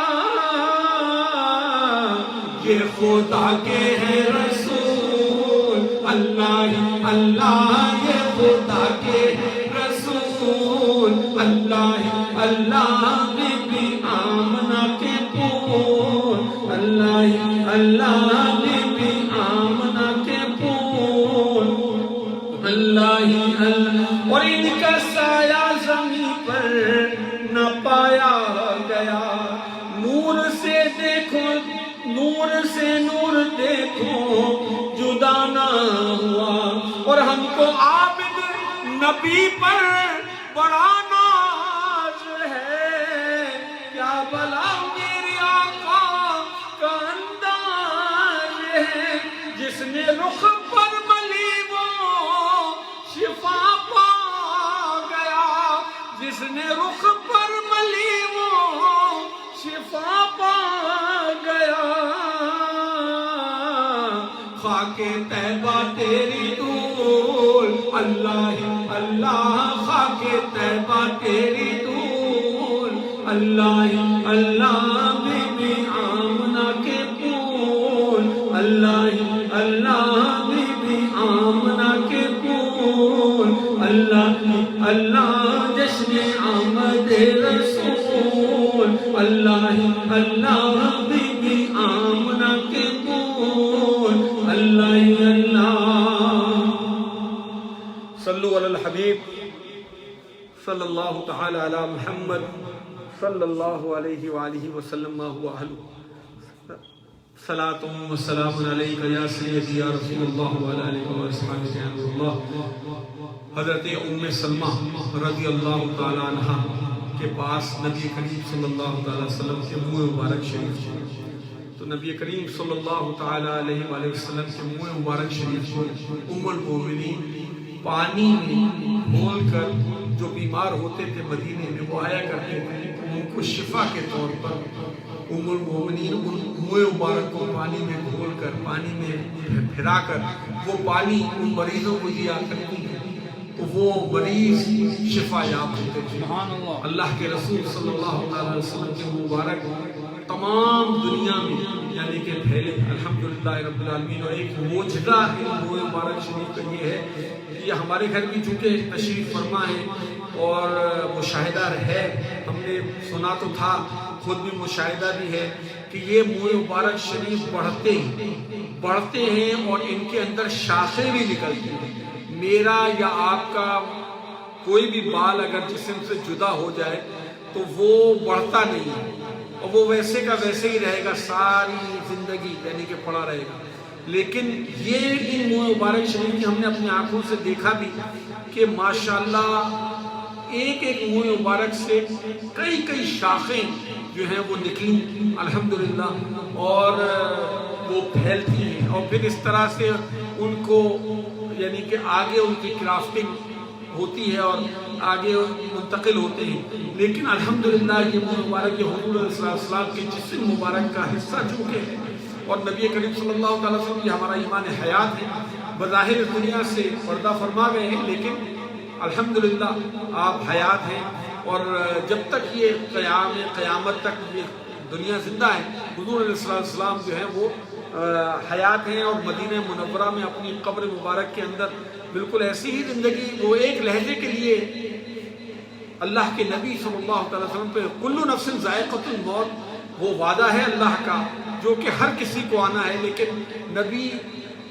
یہ خدا کے ہیں رسول، اللہ ہی اللہ، یہ خدا کے ہیں رسول، اللہ ہی اللہ، بی بی آمنہ کے پھول، اللہ ہی اللہ، بی بی آمنہ کے پھول، اللہ ہی اللہ۔ اور ان کا سایہ زمین پر نہ پایا گیا، نور سے دیکھو، نور سے نور دیکھو، جدا نہ ہوا، اور ہم کو عابد نبی پر بڑا ناز ہے، کیا بھلا میرے آقا کا انداز ہے، جس نے رخ پر ملی وہ شفا پا گیا، جس نے رخ پر ملی وہ شفا پا گیا، خاک طیبہ تیری دھول، اللہ ہی اللہ، خاک طیبہ تیری دھول، اللہ ہی اللہ، بی بی آمنہ کے پھول، اللہ ہی اللہ، بی بی آمنہ کے پھول، اللہ ہی اللہ، جشن آمد رسول، اللہ ہی اللہ، بی بی آمنہ کے پھول، اللہ ہی اللہ۔ صلو علی الحبیب صلی اللہ تعالی علی محمد صلی اللہ علیہ وآلہ وسلم و اہلہ، صلاۃ و سلام علیک یا سیدی یا رسول اللہ و علی آلہ و اصحابہ یا نور اللہ۔ حضرت ام سلمہ رضی اللہ تعالی عنہ کے پاس نبی کریم صلی اللہ تعالی وسلم کے منہ مبارک شریف، تو نبی کریم صلی اللہ تعالی علیہ وآلہ وسلم کے منہ مبارک شریف ام المومنین پانی میں گھول کر جو بیمار ہوتے تھے مدینے میں وہ آیا کرتے تھے، ان کو شفا کے طور پر ام المومنین ان منہ مبارک کو پانی میں گھول کر، پانی میں پھرا کر وہ پانی ان مریضوں کو دیا کرتی ہیں، تو وہ مریض شفا یاب ہوتے تھے۔ اللہ کے رسول صلی اللہ علیہ وسلم کے مبارک تمام دنیا میں یعنی کہ پھیلے، الحمدللہ رب العالمین۔ اور ایک معجزہ ان منہ مبارک شریف کا یہ ہے کہ یہ ہمارے گھر بھی چونکہ تشریف فرما ہے اور مشاہدہ ہے، ہم نے سنا تو تھا، خود بھی مشاہدہ بھی ہے کہ یہ منہ مبارک شریف بڑھتے ہیں اور ان کے اندر شاخیں بھی نکلتی ہیں۔ میرا یا آپ کا کوئی بھی بال اگر جسم سے جدا ہو جائے تو وہ بڑھتا نہیں ہے، اور وہ ویسے کا ویسے ہی رہے گا ساری زندگی، یعنی کہ پڑا رہے گا۔ لیکن یہ ان منہ مبارک شریف کی ہم نے اپنی آنکھوں سے دیکھا بھی کہ ماشاءاللہ ایک ایک منہ مبارک سے کئی شاخیں جو ہیں وہ نکلی الحمدللہ، اور وہ پھیلتی ہیں اور پھر اس طرح سے ان کو یعنی کہ آگے ان کی کرافٹنگ ہوتی ہے اور آگے منتقل ہوتے ہیں. لیکن الحمدللہ یہ مبارک حضور علیہ السلام کے جسم مبارک کا حصہ چونکہ ہے اور نبی کریم صلی اللہ علیہ وسلم یہ ہمارا ایمان حیات ہے. بظاہر دنیا سے پردہ فرما گئے ہیں لیکن الحمدللہ آپ حیات ہیں اور جب تک یہ قیامت تک یہ دنیا زندہ ہے حضور علیہ السلام جو ہے وہ حیات ہیں اور مدینہ منورہ میں اپنی قبر مبارک کے اندر بالکل ایسی ہی زندگی وہ ایک لہجے کے لیے اللہ کے نبی صلی اللہ علیہ وسلم پہ کل نفس ذائقۃ الموت وہ وعدہ ہے اللہ کا جو کہ ہر کسی کو آنا ہے لیکن نبی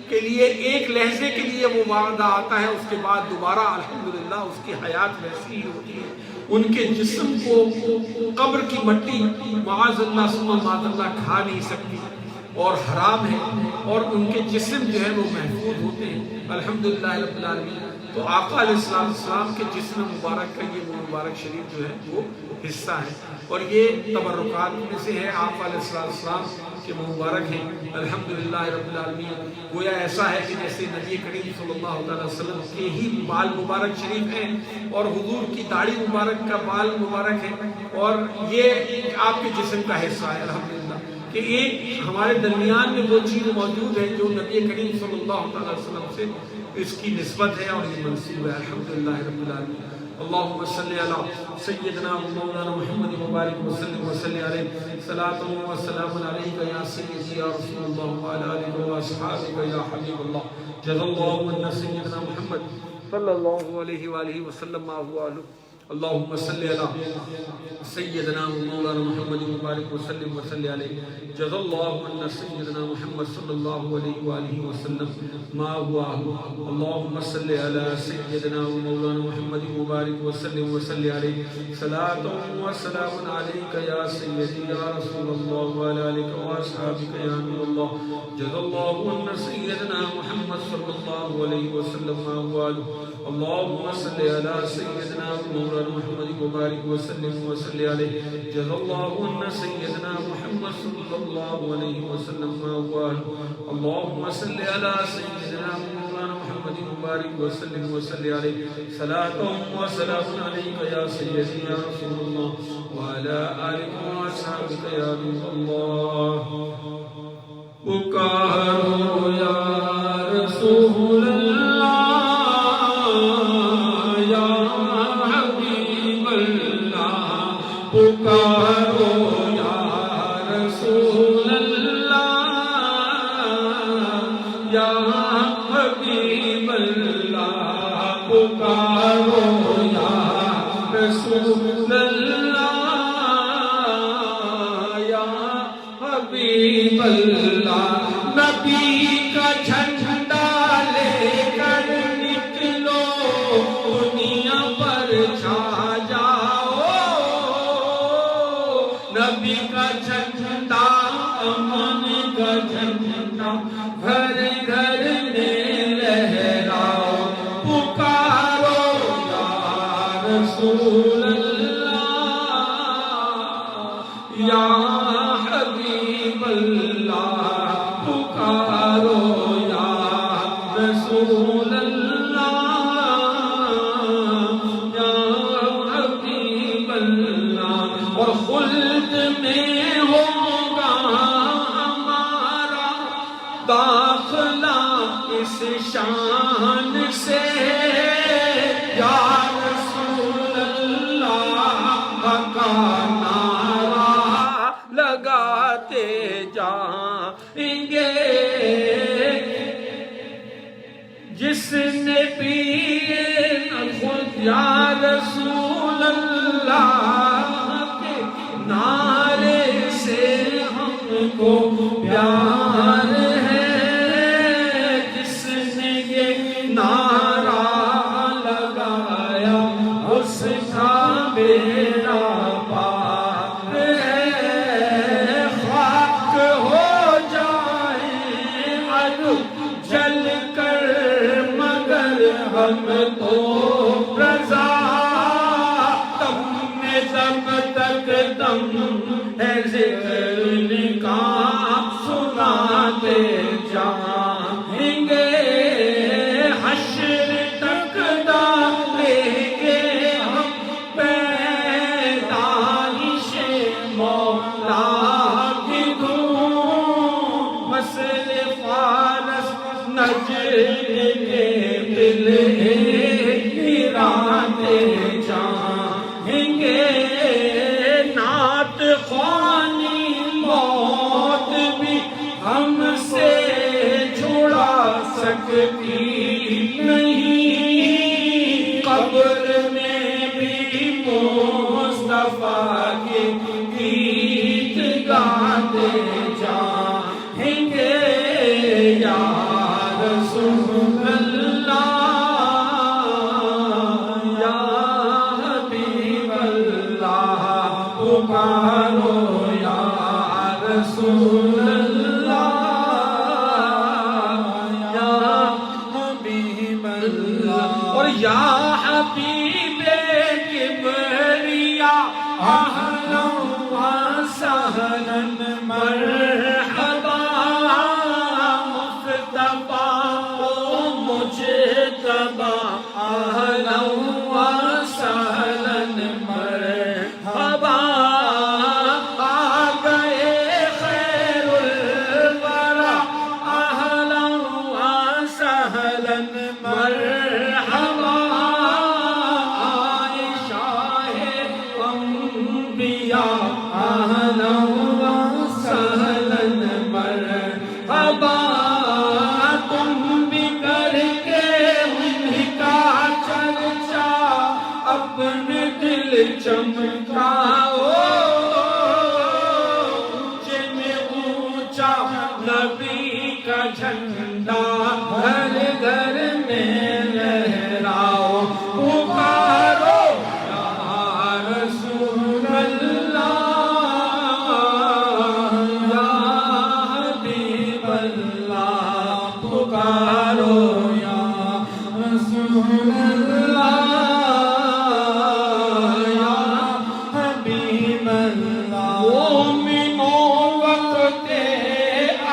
کے لیے ایک لہجے کے لیے وہ وعدہ آتا ہے اس کے بعد دوبارہ الحمدللہ اس کی حیات ویسی ہی ہوتی ہے. ان کے جسم کو قبر کی مٹی معاذ اللہ ثم معاذ اللہ کھا نہیں سکتی اور حرام ہے اور ان کے جسم جو ہے وہ محفوظ ہوتے ہیں الحمدللہ رب العالمین. تو آقا علیہ السلام کے جسم مبارک کا یہ مبارک شریف جو ہے وہ حصہ ہے اور یہ تبرکات میں سے ہے. آقا علیہ السلام کے مبارک ہیں الحمدللہ رب العالمین. گویا ایسا ہے کہ جیسے نبی کریم صلی اللہ علیہ وسلم کے ہی بال مبارک شریف ہیں اور حضور کی داڑھی مبارک کا بال مبارک ہے اور یہ آپ کے جسم کا حصہ ہے الحمدللہ کہ ایک ہمارے درمیان میں وہ چیز موجود ہے جو نبی کریم صلی اللہ علیہ وسلم سے اس کی نسبت ہے اور یہ منسوب ہے الحمدللہ رب العالمین. اللہم صلی علی سیدنا مولانا محمد مبارک وسلم وصلی علیہ صلاۃ و سلام علیک یا سیدی یا رسول اللہ وعلی آلہ و اصحابہ یا حبیب اللہ. جزا اللہ عنا سیدنا محمد صلی اللہ علیہ وآلہ وسلم ما هو اہلہ. اللہم صلی علی سیدنا مولانا محمد مبارک وسلم وصلی علیہ. جزا اللہ عنا سیدنا محمد صلی اللہ علیہ وآلہ وسلم ما هو اہلہ. اللہم صلی علی سیدنا مولانا محمد مبارک وسلم وصلی علیہ صلاۃ و سلام علیک یا سیدی یا رسول اللہ وعلی آلہ و اصحابہ یا نور اللہ. جزا اللہ عنا سیدنا محمد صلی اللہ علیہ وسلم ما هو اہلہ. اللہم صلی علی سیدنا مولانا محمد مبارک وسلم وصلی علیہ. جزا اللہ عنا سیدنا محمد صلی اللہ علیہ وسلم ما هو اہلہ. اللہم صلی علی سیدنا مولانا محمد مبارک وسلم وصلی علیہ صلاۃ و سلام علیک یا سیدی یا رسول اللہ وعلی آلہ و اصحابہ یا نور اللہ. پکارو یا رسول اللہ یا حبیب اللہ. پکارو یا رسول اللہ یا حبیب اللہ. پکارو یا رسول اللہ یا حبیب اللہ. نبی کا جھنڈا لے کر نکلو دنیا پر چھا جاؤ. نبی کا جھنڈا امن کا جھنڈا گھر گھر میں لہراؤ. پکارو یا رسول اللہ یا حبیب اللہ. پکارو یا رسول اللہ یا حبیب اللہ. اور خلد میں ہوگا ہمارا داخلہ اس شان سے یا رسول اللہ کا نعرہ لگاتے جائیں گے. جس نے پیے خود یا رسول اللہ کے نعرے سے ہم کو پیار ہے. جس نے یہ نعرہ لگایا اس کا بیڑا پار ہے. خاک ہو جائیں جل کر مگر ہم تو رضا. تم نے جب تک دم ہے ذکر کا سناتے کے قلعے گراتے جائیں گے، نعت خوانی موت بھی ہم سے چھڑا سکتی نہیں، قبر میں بھی مصطفیٰ کے گیت گاتے جائیں گے، یا رسول اللہ یا حبیب اللہ پکارو، یا رسول اللہ یا حبیب اللہ، اور یا حبیب کبریا اہلا و سہلا مرحبا، مصطفیٰ و مجتبی اہلا و سہلا مرحبا، آ گئے خیر الورا اہلا و سہلا مرحبا، آئے شاہ انبیاء اہلا و سہلا مرحبا، تم بھی کر کے ان کا چرچا اپنے دل چمکاؤ، اونچے میں اونچا نبی کا جھنڈا گھر گھر میں لہراؤ، پکارو یا رسول اللہ یا حبیب اللہ، پکارو یا رسول اللہ یا حبیب اللہ، مومنوں وقت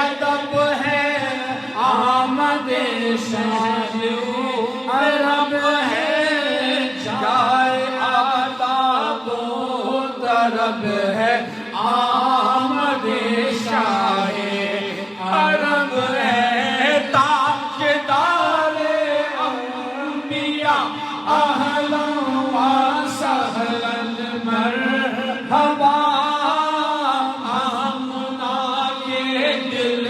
ادب ہے آمد شہر عرب ہے، جائے آداب و طرب ہے آمد شاہ عرب ہے، تاجدار انبیاء اہلا و سہلا مرحبا، آمنہ کے دل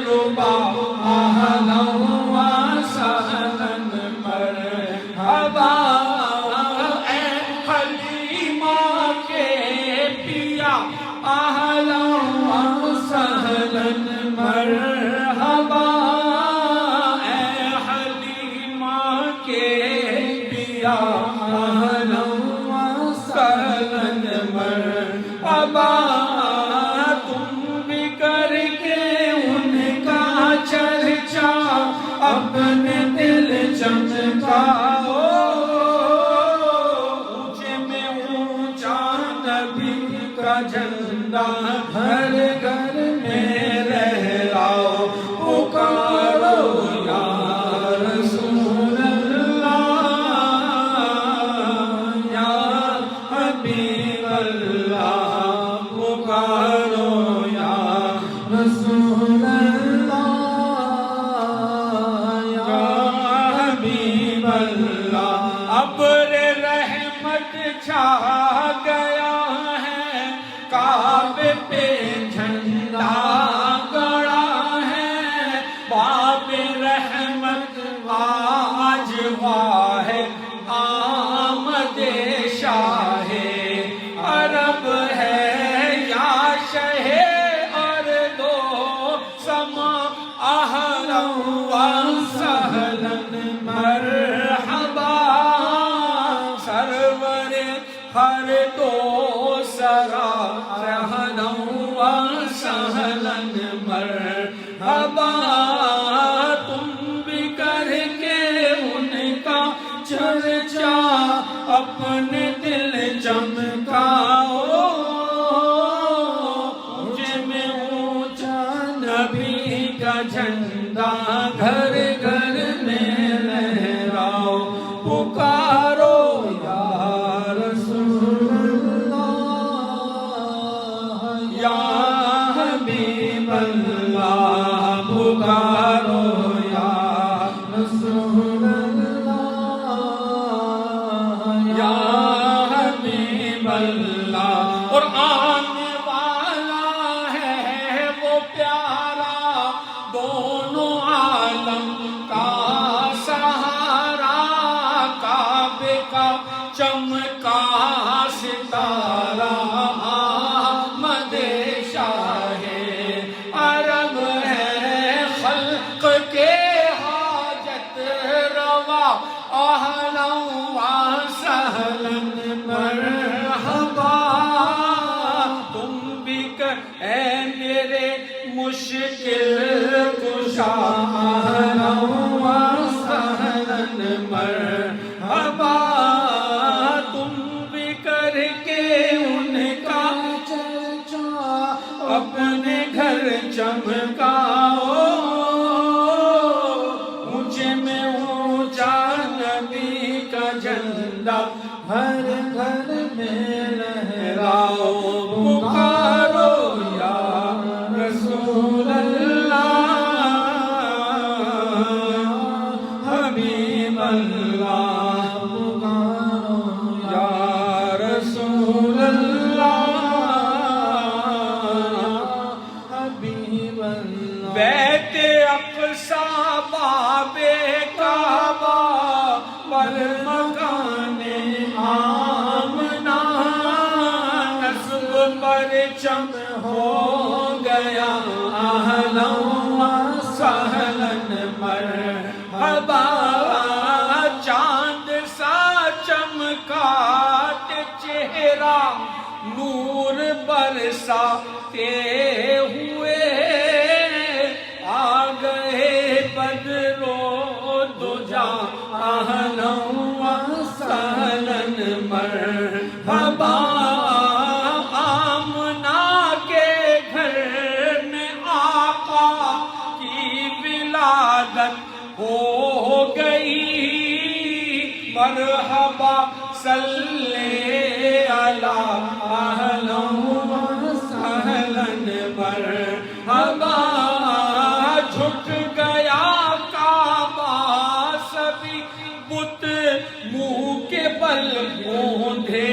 ربا اہلا و سہلا مرحبا، اے حلیمہ کے پیا اہلا و سہلا مرحبا، اے حلیمہ کے پیا اہلا و سہلا مرحبا، تم بھی کر کے ان کا چرچا اپنے دل چمکاؤ، اونچے میں اونچا نبی کا جھنڈا گھر گھر میں لہراؤ، پکارو یا رسول اللہ یا حبیب اللہ، پکارو یا رسول اللہ یا حبیب اللہ، ابر رحمت چھا گیا ہے، کعبے پہ جھنڈا گڑا ہے، باب رحمت آج واحد آمد شاہ عرب ہے، یا شہ ارض و سما اہلا و سہلا مرحبا، سرور ہر دو سرا اہلا و سہلا مرحبا، تم بھی کر کے ان کا چرچا اپنے دل چمکاؤ، اونچے میں اونچا نبی کا جھنڈا گھر گھر میں لہراؤ، پکارو یا رسول اللہ یا حبیب اللہ، پکارو یا چمکا ستارہ آمد شاہ عرب ہے خلق کے حاجت روا اہلا و سہلا مرحبا تم بھی اے میرے مشکل کشا اہلا و سہلا مرحبا تم بھی کر کے ان کا چرچا اپنے گھر چمکاؤ اونچے میں اونچا نبی کا جھنڈا ہر گھر میں لہراؤ پکارو یا رسول اللہ حبیب اللہ پکارو یا رسول اللہ حبیب اللہ بیت اقصی باب کعبہ پر مکان آمنا نصب پرچم ہو گیا اہلا و سہلا مرحبا چاند سا چمکات چہرہ نور برساتے ہوئے آ گئے بدرو دجا اہلا و سہلا مرحبا آمنہ کے گھر میں آقا کی ولادت ہو گئی مرحبا صلی علی اہلا و سہلا مرحبا جھک گیا کعبہ سبھی بت منہ کے بل اوندھے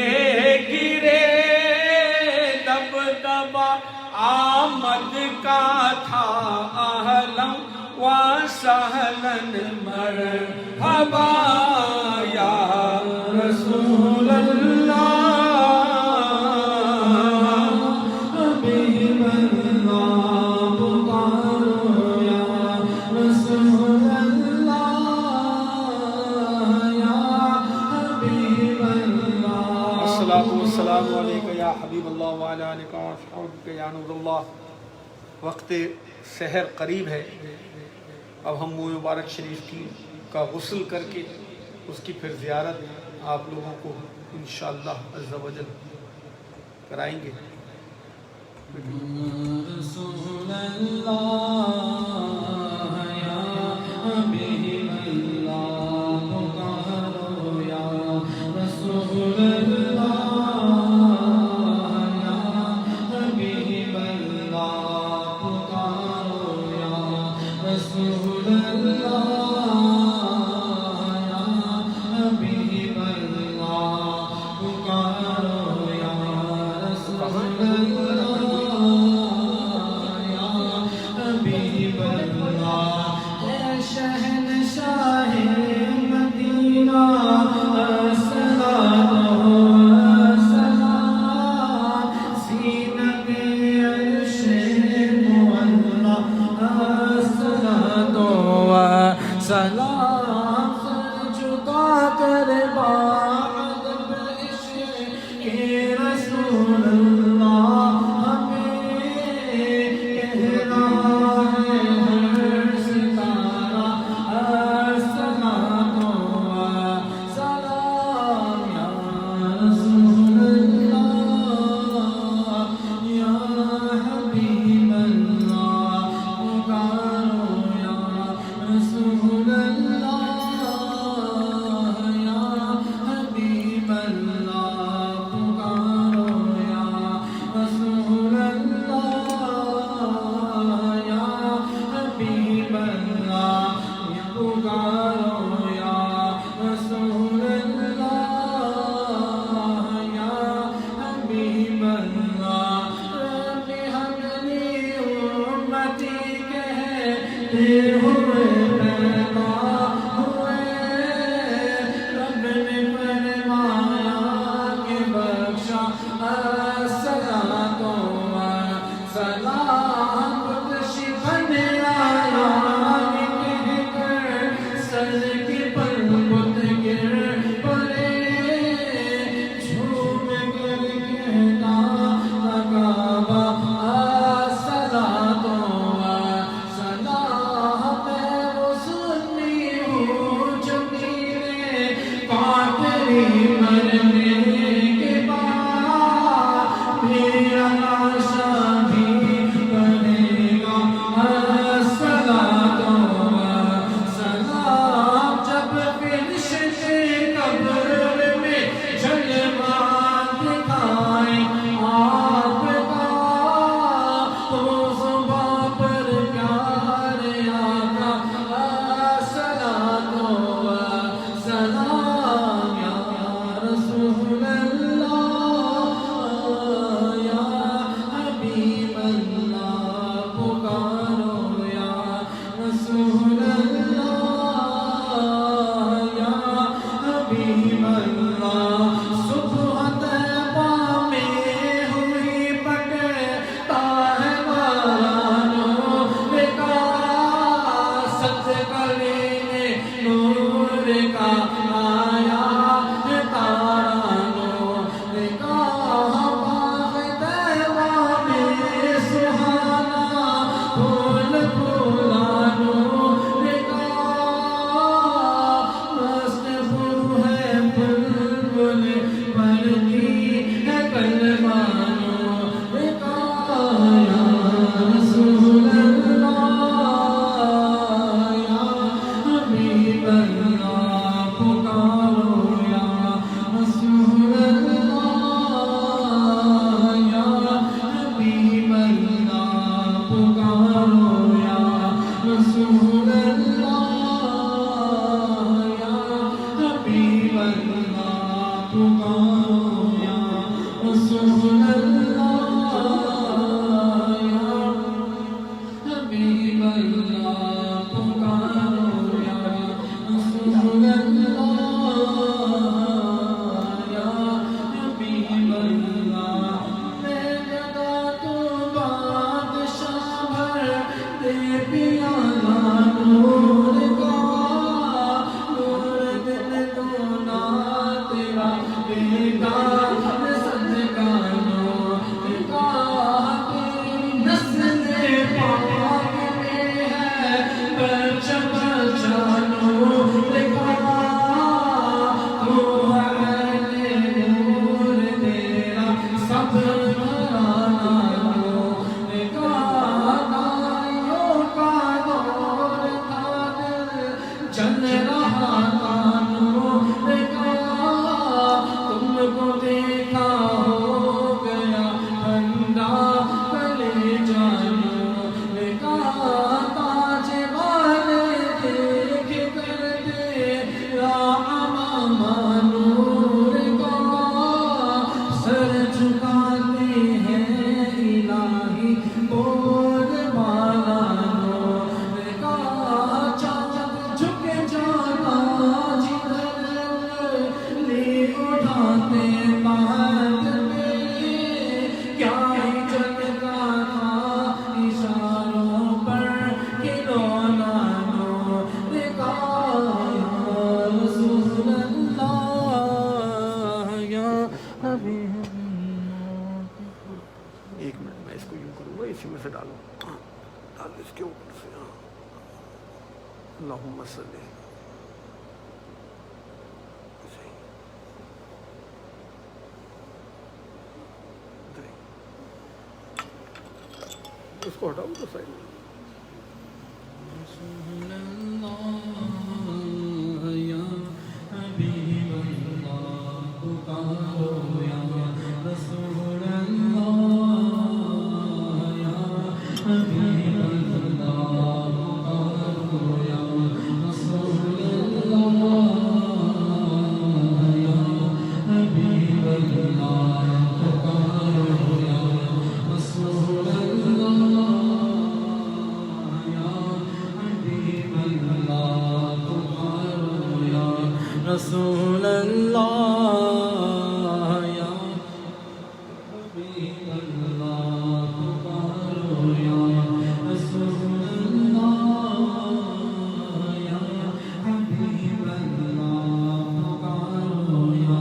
گرے دبدبا آمد کا تھا اہلا و سہلا مرحبا یا رسول اللہ حبیب اللہ پکارو یا رسول اللہ یا حبیب اللہ الصلاة والسلام علیکہ یا حبیب اللہ وعلی آلکہ واصحابک یا نور اللہ. وقت سحر قریب ہے. اب ہم منہ مبارک شریف کا غسل کر کے اس کی پھر زیارت آپ لوگوں کو انشاءاللہ عز و جل کرائیں گے. رسول اللہ یا حبیب اللہ پکارو یا رسول اللہ یا حبیب اللہ پکارو یا رسول اللہ یا حبیب اللہ پکارو یا رسول اللہ حبیب اللہ اے شہنشاہ مدینہ الصلاۃ والسلام زینت عرش معلا الصلاۃ والسلام سر جھکا کر بعد عشق کے رسول اللہ ہمیں کہہ رہا ہے ہر ستارہ الصلاۃ والسلام یا رسول اللہ یا حبیب اللہ پکارو یا رسول اللہ یا حبیب اللہ پکارو یا رسول اللہ یا حبیب اللہ پکارو یا رسول اللہ یا حبیب اللہ رب حملی امتی کہتے ہوئے پیدا ہوئے رب نے فرمایا چل رہا تھا نور کا تم کو دیکھا ہو گیا ٹھنڈا کلے جانور کا تاج والے دیکھ کر تیرا امامہ نور کا سر جھکاتے ہیں الہی بول والا نور کا چاند جھک جاتا جدھر لے اٹھاتے بات میں کیا ہی چلتا تھا اشاروں پر کھلونا نور کا یا رسول اللہ یا حبیب اللہ. ایک منٹ میں اس کو یوں کروں گا اسی میں سے ڈالوں ڈال اس کے اوپر سے اللہم صلی اس کو ہٹاؤں تو صحیح رسول اللہ یا حبیب اللہ پکارو یا رسول اللہ یا حبیب اللہ پکارو یا رسول اللہ یا حبیب اللہ پکارو یا رسول اللہ یا حبیب اللہ پکارو یا رسول اللہ یا حبیب اللہ پکارو یا رسول اللہ یا حبیب اللہ پکارو یا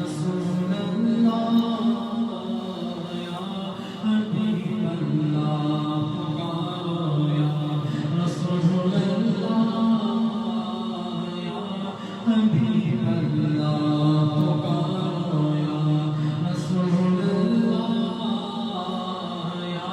رسول اللہ یا حبیب اللہ پکارو یا رسول اللہ یا حبیب اللہ پکارو یا رسول اللہ یا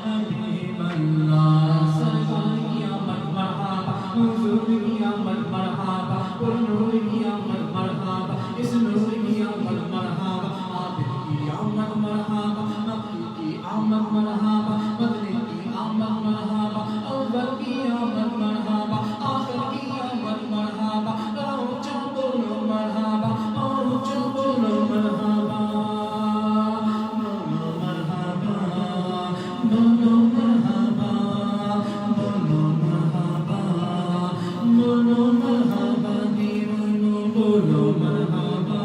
حبیب اللہ. سرکار کی آمد مرحبا حضور کی آمد مرحبا نور کی آمد مرحبا اس نور کی آمد مرحبا عابد کی آمد مرحبا مکی کی آمد مرحبا مدنی کی آمد مرحبا اول کی آمد مرحبا آخر کی آمد مرحبا اونچا بولو مرحبا اونچا بولو مرحبا بولو مرحبا بولو مرحبا بولو مرحبا بولو مرحبا دیوانو بولو مرحبا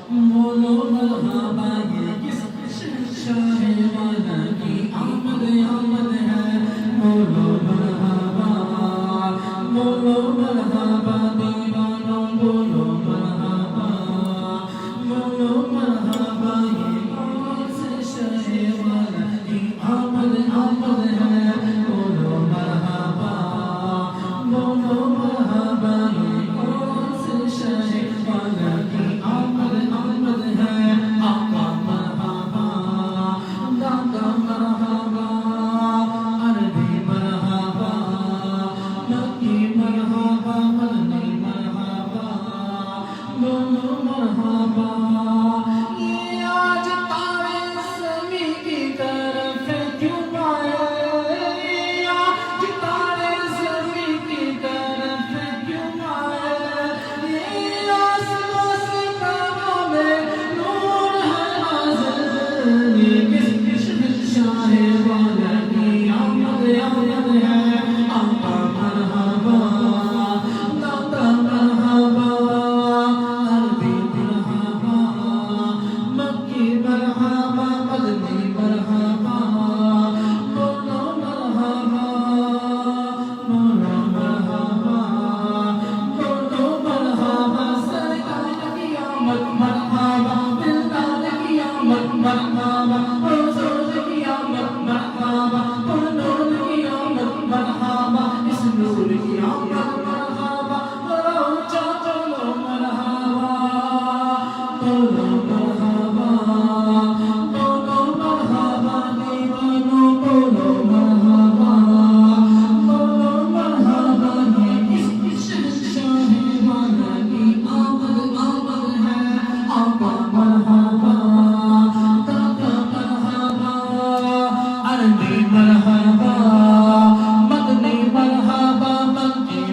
بولو مرحبا. یہ کس شہنشاہ والا کی آمد آمد ہے بولو مرحبا بولو مرحبا دیوانو بولو مرحبا بولو مرحبا. یہ کون سے شہر والا کی آمد آمد ہے بولو مرحبا بولو مرحبا. یہ کون سے شہر والا کی آمد آمد ہے آقا مرحبا دادا مرحبا عربی مرحبا مکی مرحبا مدنی مرحبا بولو مرحبا. یہ آج تارے زمین کی طرف کیوں آئے یہ آج تارے زمین کی طرف کیوں آئے یہ آسمان سے پیغام نور ہے نازل. یہ کس شہنشاہ والا کی آمد آمد ہے آقا مرحبا دادا مرحبا عربی مرحبا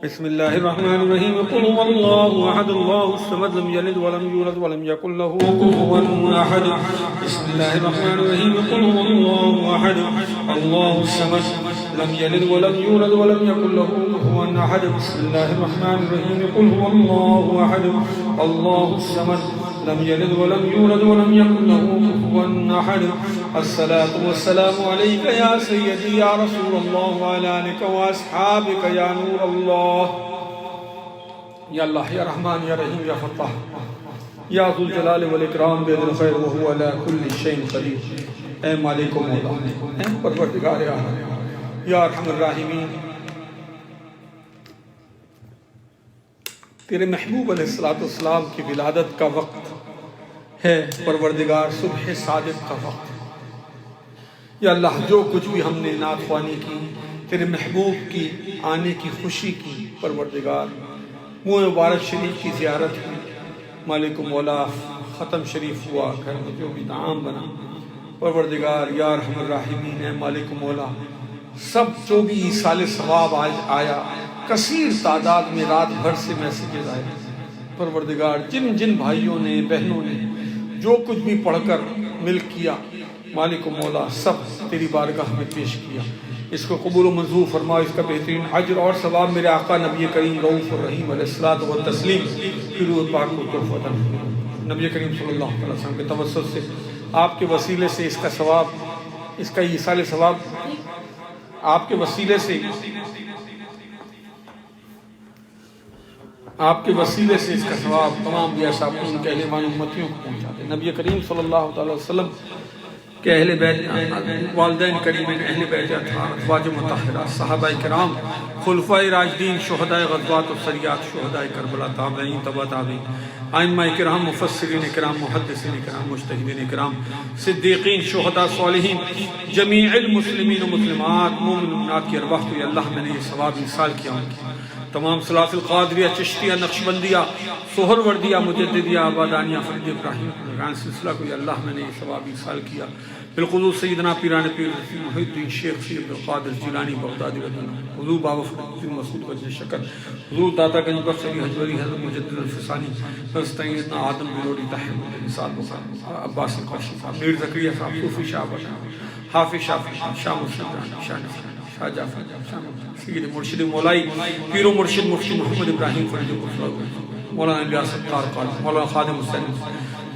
بسم اللہ الرحمن الرحیم قل هو اللہ احد اللہ الصمد لم یلد ولم یولد ولم یکن له کفوا احد بسم اللہ الرحمن الرحیم قل هو اللہ احد اللہ الصمد لم یلد ولم یولد ولم یکن له کفوا احد بسم اللہ الرحمن الرحیم قل هو اللہ احد اللہ الصمد لم یلد ولم یولد ولم یکن له کفوا احد الصلاة والسلام علیک یا سیدی یا رسول اللہ وعلی آلک واصحابک یا نور اللہ یا اللہ یا رحمان یا رحیم یا فتاح یا ذو الجلال والاکرام بید الخیر وهو علی کل شیء قدیر اے مالک و مولا اے پروردگار عالم یا ارحم الراحمین تیرے محبوب علیہ السلام کی ولادت کا وقت ہے پروردگار صبح صادق کا وقت یا اللہ جو کچھ بھی ہم نے نعت خوانی کی تیرے محبوب کی آنے کی خوشی کی پروردگار منہ مبارک شریف کی زیارت کی مالک و مولا ختم شریف ہوا گھر میں جو بھی طعام بنا پروردگار یا ارحم الراحمین اے مالک و مولا سب جو بھی ایصال ثواب آج آیا کثیر تعداد میں رات بھر سے میسیجز آئے پروردگار جن جن بھائیوں نے بہنوں نے جو کچھ بھی پڑھ کر مل کیا مالک و مولا سب تیری بارگاہ میں پیش کیا اس کو قبول و منظور فرما اس کا بہترین اجر اور ثواب میرے آقا نبی کریم رؤوف الرحیم علیہ الصلوۃ والتسلیم کی روح پاک کو تحفہ عطا نبی کریم صلی اللہ علیہ وسلم کے توسط سے آپ کے وسیلے سے اس کا ثواب اس کا ایصال ثواب آپ کے وسیلے سے اس کا ثواب تمام انبیاء صاحب ان کے اہل ایمان امتیوں کو پہنچا دے نبی کریم صلی اللہ علیہ وسلم کہ اہل بیت والدین کریمین اہل بیت اطہار ازواج مطہرات صحابہ کرام خلفائے راشدین شہدائے غزوات و سریات شہدائے کربلا تابعین تبع تابعین ائمہ کرام مفسرین کرام محدثین کرام مجتہدین کرام صدیقین شہداء صالحین جمیع المسلمین و مسلمات مومن مومنات کی ارواح کو یا اللہ میں نے یہ ثواب ایصال کیا ان کی تمام سلاسل قادریہ چشتیہ نقشبندیہ سہروردیہ مجددیہ آبادانیہ فرید ابراہیم ران سلسلہ کو یا اللہ میں نے یہ ثواب ایصال کیا بالخصوص سیدنا پیران پیر محی الدین شیخ سید عبدالقادر جیلانی بغدادی حضور بابا فرید الدین مسعود گنج شکر حضور داتا گنج بخش علی حجوری حضرت مجدد الفسانی سیدنا آدم بلوری طاہر نثار بخار عباس قاشی صاحب میر زکریہ صاحب صوفی شاہ حافظ شافی شاہ مسلم شاہ نفر شاہ جعفر سید مرشد مولائی پیر و مرشد مفتی محمد ابراہیم فرید مولانا الیاس ستار قادر مولانا خادم حسین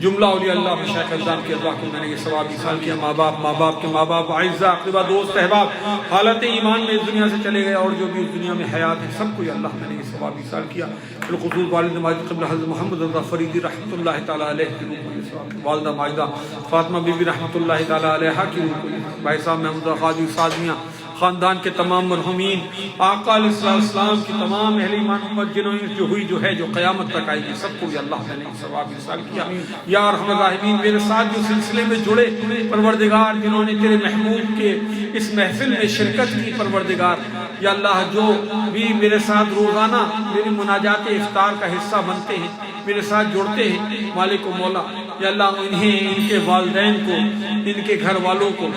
جملہ اولیاء اللہ مشایخ الزام کی ارواح کو میں نے یہ ثواب ایصال کیا ماں باپ کے ماں باپ اعزاء اقربا دوست احباب حالت ایمان میں اس دنیا سے چلے گئے اور جو بھی اس دنیا میں حیات ہیں سب کو یا اللہ میں نے یہ ثواب ایصال کیا بالخصوص والد ماجد قبل حضرت محمد رضا فریدی رحمۃ اللہ تعالیٰ علیہ کی روح کو یہ ثواب والدہ ماجدہ فاطمہ بی بی رحمۃ اللہ تعالیٰ علیہ کی روح کو بھائی صاحب محمود قادری سازمیہ خاندان کے تمام مرحومین آقا علیہ السلام کی تمام اہل ایمان امت جنہوں نے جو ہوئی جو ہے جو قیامت تک آئی ہے سب کو یا اللہ میں نے ثواب ایصال کیا یا ارحم الراحمین میرے ساتھ جو سلسلے میں جڑے پروردگار جنہوں نے تیرے محبوب کے اس محفل میں شرکت کی پروردگار یا اللہ جو بھی میرے ساتھ روزانہ میری مناجات افطار کا حصہ بنتے ہیں میرے ساتھ جڑتے ہیں مالک و مولا یا اللہ انہیں ان کے والدین کو ان کے گھر والوں کو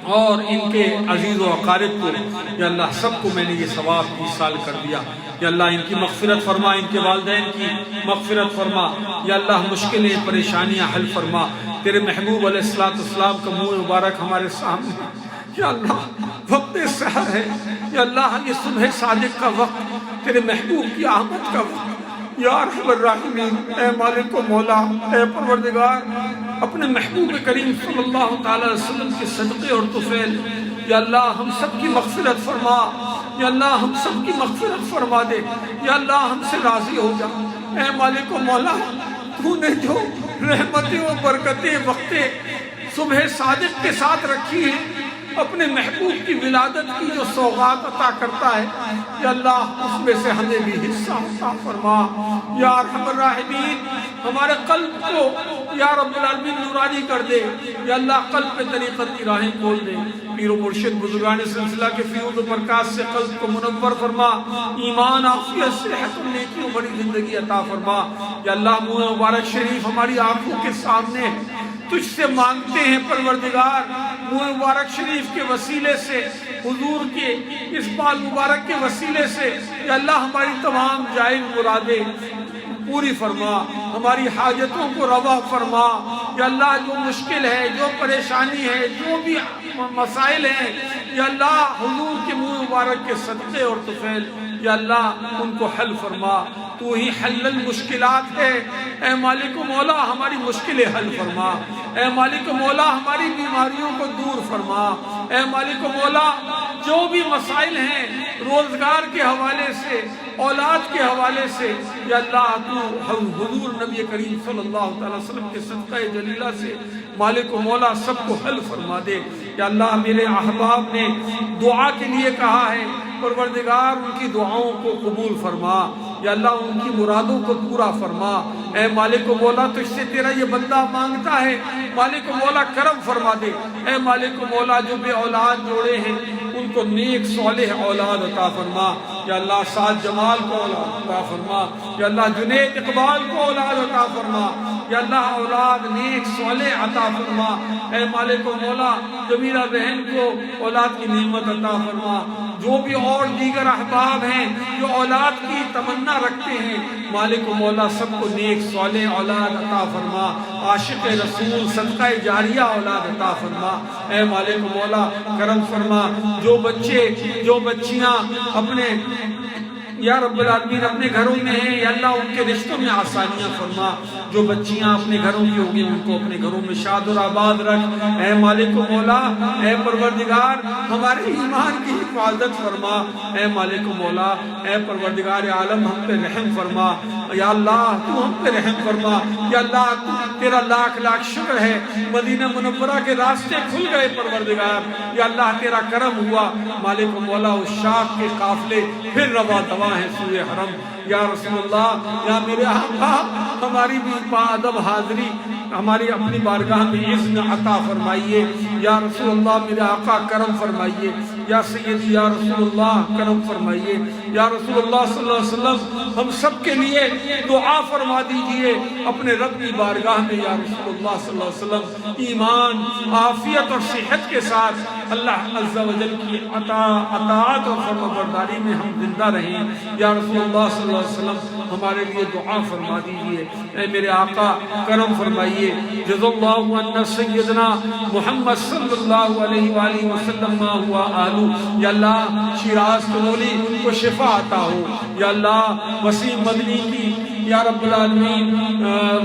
اور ان کے عزیز و اقارب کو یا اللہ سب کو میں نے یہ ثواب ایصال کر دیا یا اللہ ان کی مغفرت فرما ان کے والدین کی مغفرت فرما یا اللہ مشکلیں پریشانیاں حل فرما تیرے محبوب علیہ السلام کا منہ مبارک ہمارے سامنے یا اللہ وقت سحر ہے یا اللہ یہ صبح صادق کا وقت تیرے محبوب کی آمد کا وقت یا ارحم الراحمین اے مالک و مولا اے پروردگار اپنے محبوب کریم صلی اللہ تعالی علیہ وسلم کے صدقے اور طفیل یا اللہ ہم سب کی مغفرت فرما یا اللہ ہم سب کی مغفرت فرما دے یا اللہ ہم سے راضی ہو جا اے مالک و مولا تو نے جو رحمتیں و برکتیں وقت صبح صادق کے ساتھ رکھی ہیں اپنے محبوب کی ولادت کی جو سوغات عطا کرتا ہے یا اللہ اس میں سے ہمیں بھی حصہ عطا فرما یا ارحم الراحمین ہمارے قلب کو یا رب العالمین نورانی کر دے یا اللہ قلب پہ طریقت کی راہیں کھول دے پیر و مرشد بزرگان سلسلہ کے فیوز و برکات سے قلب کو منور فرما ایمان عافیت صحت و نیکی و بڑی زندگی عطا فرما یا اللہ منہ مبارک شریف ہماری آنکھوں کے سامنے تجھ سے مانگتے ہیں پروردگار منہ مبارک شریف کے وسیلے سے، حضور کے اس بال مبارک کے وسیلے سے یا اللہ ہماری تمام جائز مرادیں پوری فرما، ہماری حاجتوں کو روا فرما یا اللہ، جو مشکل ہے، جو پریشانی ہے، جو بھی مسائل ہیں یا اللہ حضور کے منہ مبارک کے صدقے اور طفیل یا اللہ ان کو حل فرما۔ تو ہی حل المشکلات ہے، اے مالک و مولا ہماری مشکلیں حل فرما، اے مالک و مولا ہماری بیماریوں کو دور فرما، اے مالک و مولا جو بھی مسائل ہیں روزگار کے حوالے سے، اولاد کے حوالے سے یا اللہ تو حضور نبی کریم صلی اللہ علیہ وسلم کے صدقہ جلیلہ سے مالک و مولا سب کو حل فرما دے یا اللہ۔ میرے احباب نے دعا کے لیے کہا ہے، پروردگار ان کی دعاؤں کو قبول فرما یا اللہ، ان کی مرادوں کو پورا فرما۔ اے مالک و مولا تجھ سے تیرا یہ بندہ مانگتا ہے، مالک و مولا کرم فرما دے۔ اے مالک و مولا جو بے اولاد جوڑے ہیں ان کو نیک صالح اولاد عطا فرما یا اللہ، سعد جمال کو اولاد عطا فرما یا اللہ، جنید اقبال کو اولاد عطا فرما یا اللہ، اولاد نیک صالح عطا فرما۔ اے مالک و مولا جمیلہ بہن کو اولاد کی نعمت عطا فرما۔ جو بھی اور دیگر احباب ہیں جو اولاد کی تمنا رکھتے ہیں مالک و مولا سب کو نیک صالح اولاد عطا فرما، عاشق رسول صدقہ جاریہ اولاد عطا فرما۔ اے مالک و مولا کرم فرما، جو بچے جو بچیاں اپنے یا رب العالمین اپنے گھروں میں ہیں یا اللہ ان کے رشتوں میں آسانیاں فرما، جو بچیاں اپنے گھروں کی ہوگی ان کو اپنے گھروں میں شاد اور آباد رکھ۔ اے مالک و مولا اے پروردگار ہمارے ایمان کی حفاظت فرما۔ اے مالک و مولا اے پروردگار عالم ہم پہ رحم فرما یا اللہ، تو ہم پہ رحم فرما یا اللہ۔ تیرا لاکھ لاکھ شکر ہے مدینہ منورہ کے راستے کھل گئے پروردگار یا اللہ، تیرا کرم ہوا مالک و مولا۔ اس شاخ کے قافلے پھر روا دوا ہیں سوئے حرم یا رسول اللہ یا میرے آقا، ہماری بھی باادب حاضری ہماری اپنی بارگاہ میں اذن عطا فرمائیے یا رسول اللہ۔ میرے آقا کرم فرمائیے یا سیدی یا رسول اللہ کرم فرمائیے یا رسول اللہ صلی اللہ علیہ وسلم۔ ہم سب کے لیے دعا فرما دیجئے اپنے رب کی بارگاہ میں یا رسول اللہ صلی اللہ علیہ وسلم، ایمان عافیت اور صحت کے ساتھ اللہ عز و جل کی اطاعت اور فرمانبرداری میں ہم زندہ رہیں یا رسول اللہ صلی اللہ علیہ وسلم۔ ہمارے لیے دعا فرما دیجئے اے میرے آقا کرم فرمائیے۔ جز اللہ عنا سیدنا محمد صلی اللہ علیہ وآلہ وسلم ما ہوا آلو یا اللہ، شیراز کنولی کو شفا عطا ہو یا اللہ، وسیم مدنی کی یا رب العالمین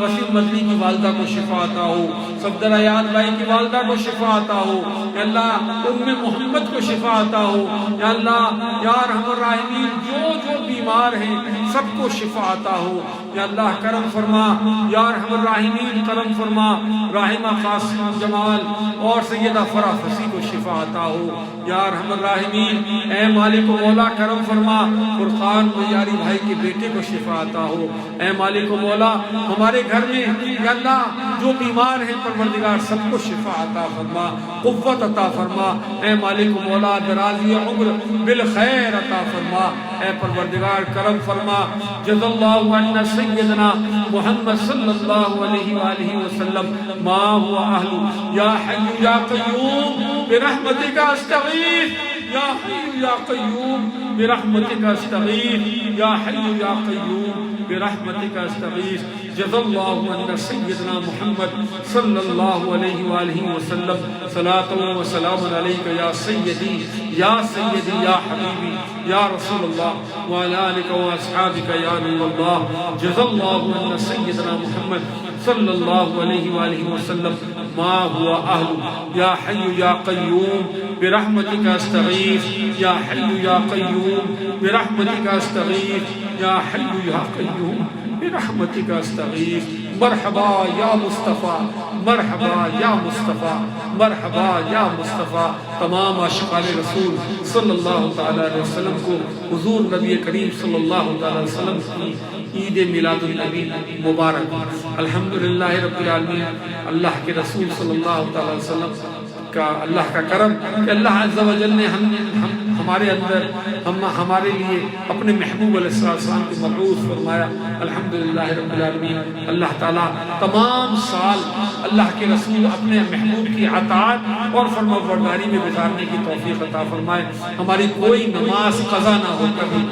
وسیم مدنی کی والدہ کو شفا عطا ہو، صفدر ایاد بھائی کی والدہ کو شفا عطا ہو یا اللہ، ام محمد کو شفا عطا ہو یا اللہ، یا ارحم الراحمین جو بیمار ہیں سب کو شفا عطا ہو یا اللہ، کرم فرما یا ارحم الراحمین کرم فرما۔ راحمہ قاسم جمال اور سیدہ فرح فصیح کو شفا عطا ہو یا ارحم الراحمین۔ اے مالک و مولا کرم فرما، فرقان میاری بھائی کے بیٹے کو شفا عطا ہو۔ اے مالک و مولا ہمارے گھر میں یا اللہ جو بیمار ہیں پروردگار سب کو شفا عطا فرما، قوت عطا فرما۔ اے مالک و مولا درازی عمر بالخیر عطا فرما۔ اے پروردگار کرم فرما۔ جز اللہ عنا سیدنا محمد صلی اللہ علیہ وآلہ وسلم ما هو اہل یا حی یا قیوم برحمتک استغیث یا حی یا قیوم برحمتک استغیث یا حی یا قیوم برحمتک استغیث۔ جز اللہ عنا سیدنا محمد صلی اللہ علیہ وآلہ وسلم صلاۃ و سلام علیک یا سیدی یا سیدی یا حبیبی یا رسول اللہ وعلی آلک و اصحابک یا نور اللہ۔ جز اللہ عنا سیدنا محمد صلی اللہ علیہ وآلہ وسلم ما هو اہل یا حی یا قیوم برحمتک استغیث یا حی یا قیوم برحمتک استغیث یا حی یا قیوم برحمتک استغیث۔ مرحبا یا مصطفیٰ، مرحبا یا مصطفیٰ، مرحبا یا مصطفیٰ۔ تمام عاشقان رسول صلی اللہ تعالی علیہ وسلم کو حضور نبی کریم صلی اللہ تعالی علیہ وسلم کی عید میلاد النبی مبارک۔ الحمدللہ رب العالمین، اللہ کے رسول صلی اللہ تعالی علیہ وسلم کا اللہ کا کرم کہ اللہ عز و جل نے ہمارے اندر ہمارے لیے اپنے محبوب علیہ السلام کو مبعوث فرمایا۔ الحمدللہ رب العالمین۔ اللہ تعالیٰ تمام سال اللہ کے رسول اپنے محبوب کی اطاعت اور فرما برداری میں گزارنے کی توفیق عطا فرمائے۔ ہماری کوئی نماز قضا نہ ہو کبھی،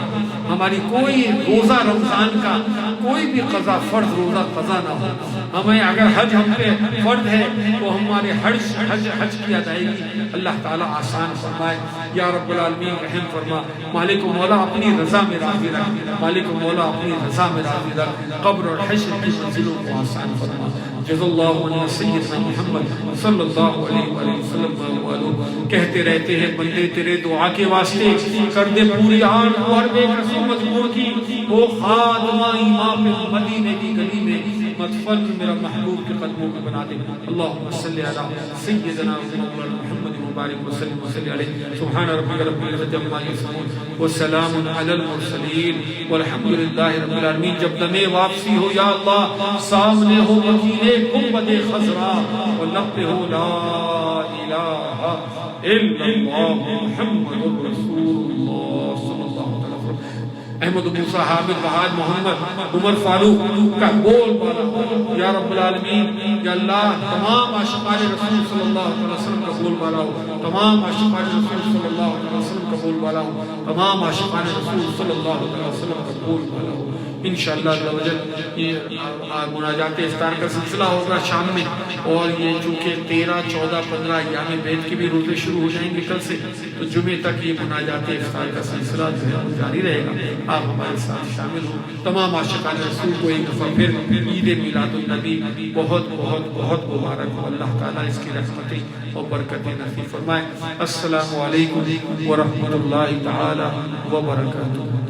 ہماری کوئی روزہ رمضان کا کوئی بھی قضا فرض روزہ قضا نہ ہو۔ ہمیں اگر حج ہم پہ فرض ہے تو ہمارے حج کی ادائیگی اللہ تعالیٰ آسان فرمائے۔ یا رب العالمین رحم فرما۔ مالک و مولا اپنی رضا میں راضی رکھ، مالک و مولا اپنی رضا میں راضی رکھ، قبر اور حشر کی منزلوں کو آسان فرما۔ جزا اللہ علیہ سیدنا محمد صلی اللہ علیہ وآلہ وسلم۔ کہتے رہتے ہیں بندے تیرے دعا کے واسطے کر دے پوری آن اور بے قسم مجموع کی وہ خاتمہ امام مدینے کی گلی میں مدفن میرا محبوب کے قدموں میں بنا دے۔ اللہم صلی علی سیدنا محمد مبارک وسلم علیہ۔ سبحان ربک رب العزت عما یصفون وسلام علی المرسلین والحمد للہ رب العالمین۔ جب دم واپسی ہو یا اللہ سامنے ہو وکیل گنبد خضرا اور لب پہ ہو لا الہ الا اللہ محمد رسول اللہ صلی اللہ علیہ وسلم۔ احمد موسیٰ حامد بہاد محمد عمر فاروق کا بول بالا یا رب العالمین۔ یا اللہ تمام عاشقان رسول صلی اللہ علیہ وسلم کا بول بالا ہو، تمام عاشقان رسول صلی اللہ علیہ وسلم کا بول بالا ہو، تمام عاشقان رسول صلی اللہ علیہ وسلم کا بول بالا ہو۔ انشاءاللہ یہ مناجات افطار کا سلسلہ ہوگا شام میں، اور یہ چونکہ 13، 14، 15 ایام بیت کے بھی روزے شروع ہو جائیں گے کل سے، تو جمعے تک یہ مناجات افطار کا سلسلہ جاری رہے گا۔ آپ ہمارے ساتھ شامل ہوں۔ تمام عاشقان رسول کو ایک دفعہ پھر عید میلاد النبی بہت بہت بہت مبارک ہو۔ اللہ تعالیٰ اس کی رحمتیں اور برکتیں نصیب فرمائے۔ السلام علیکم ورحمۃ اللہ تعالی وبرکاتہ۔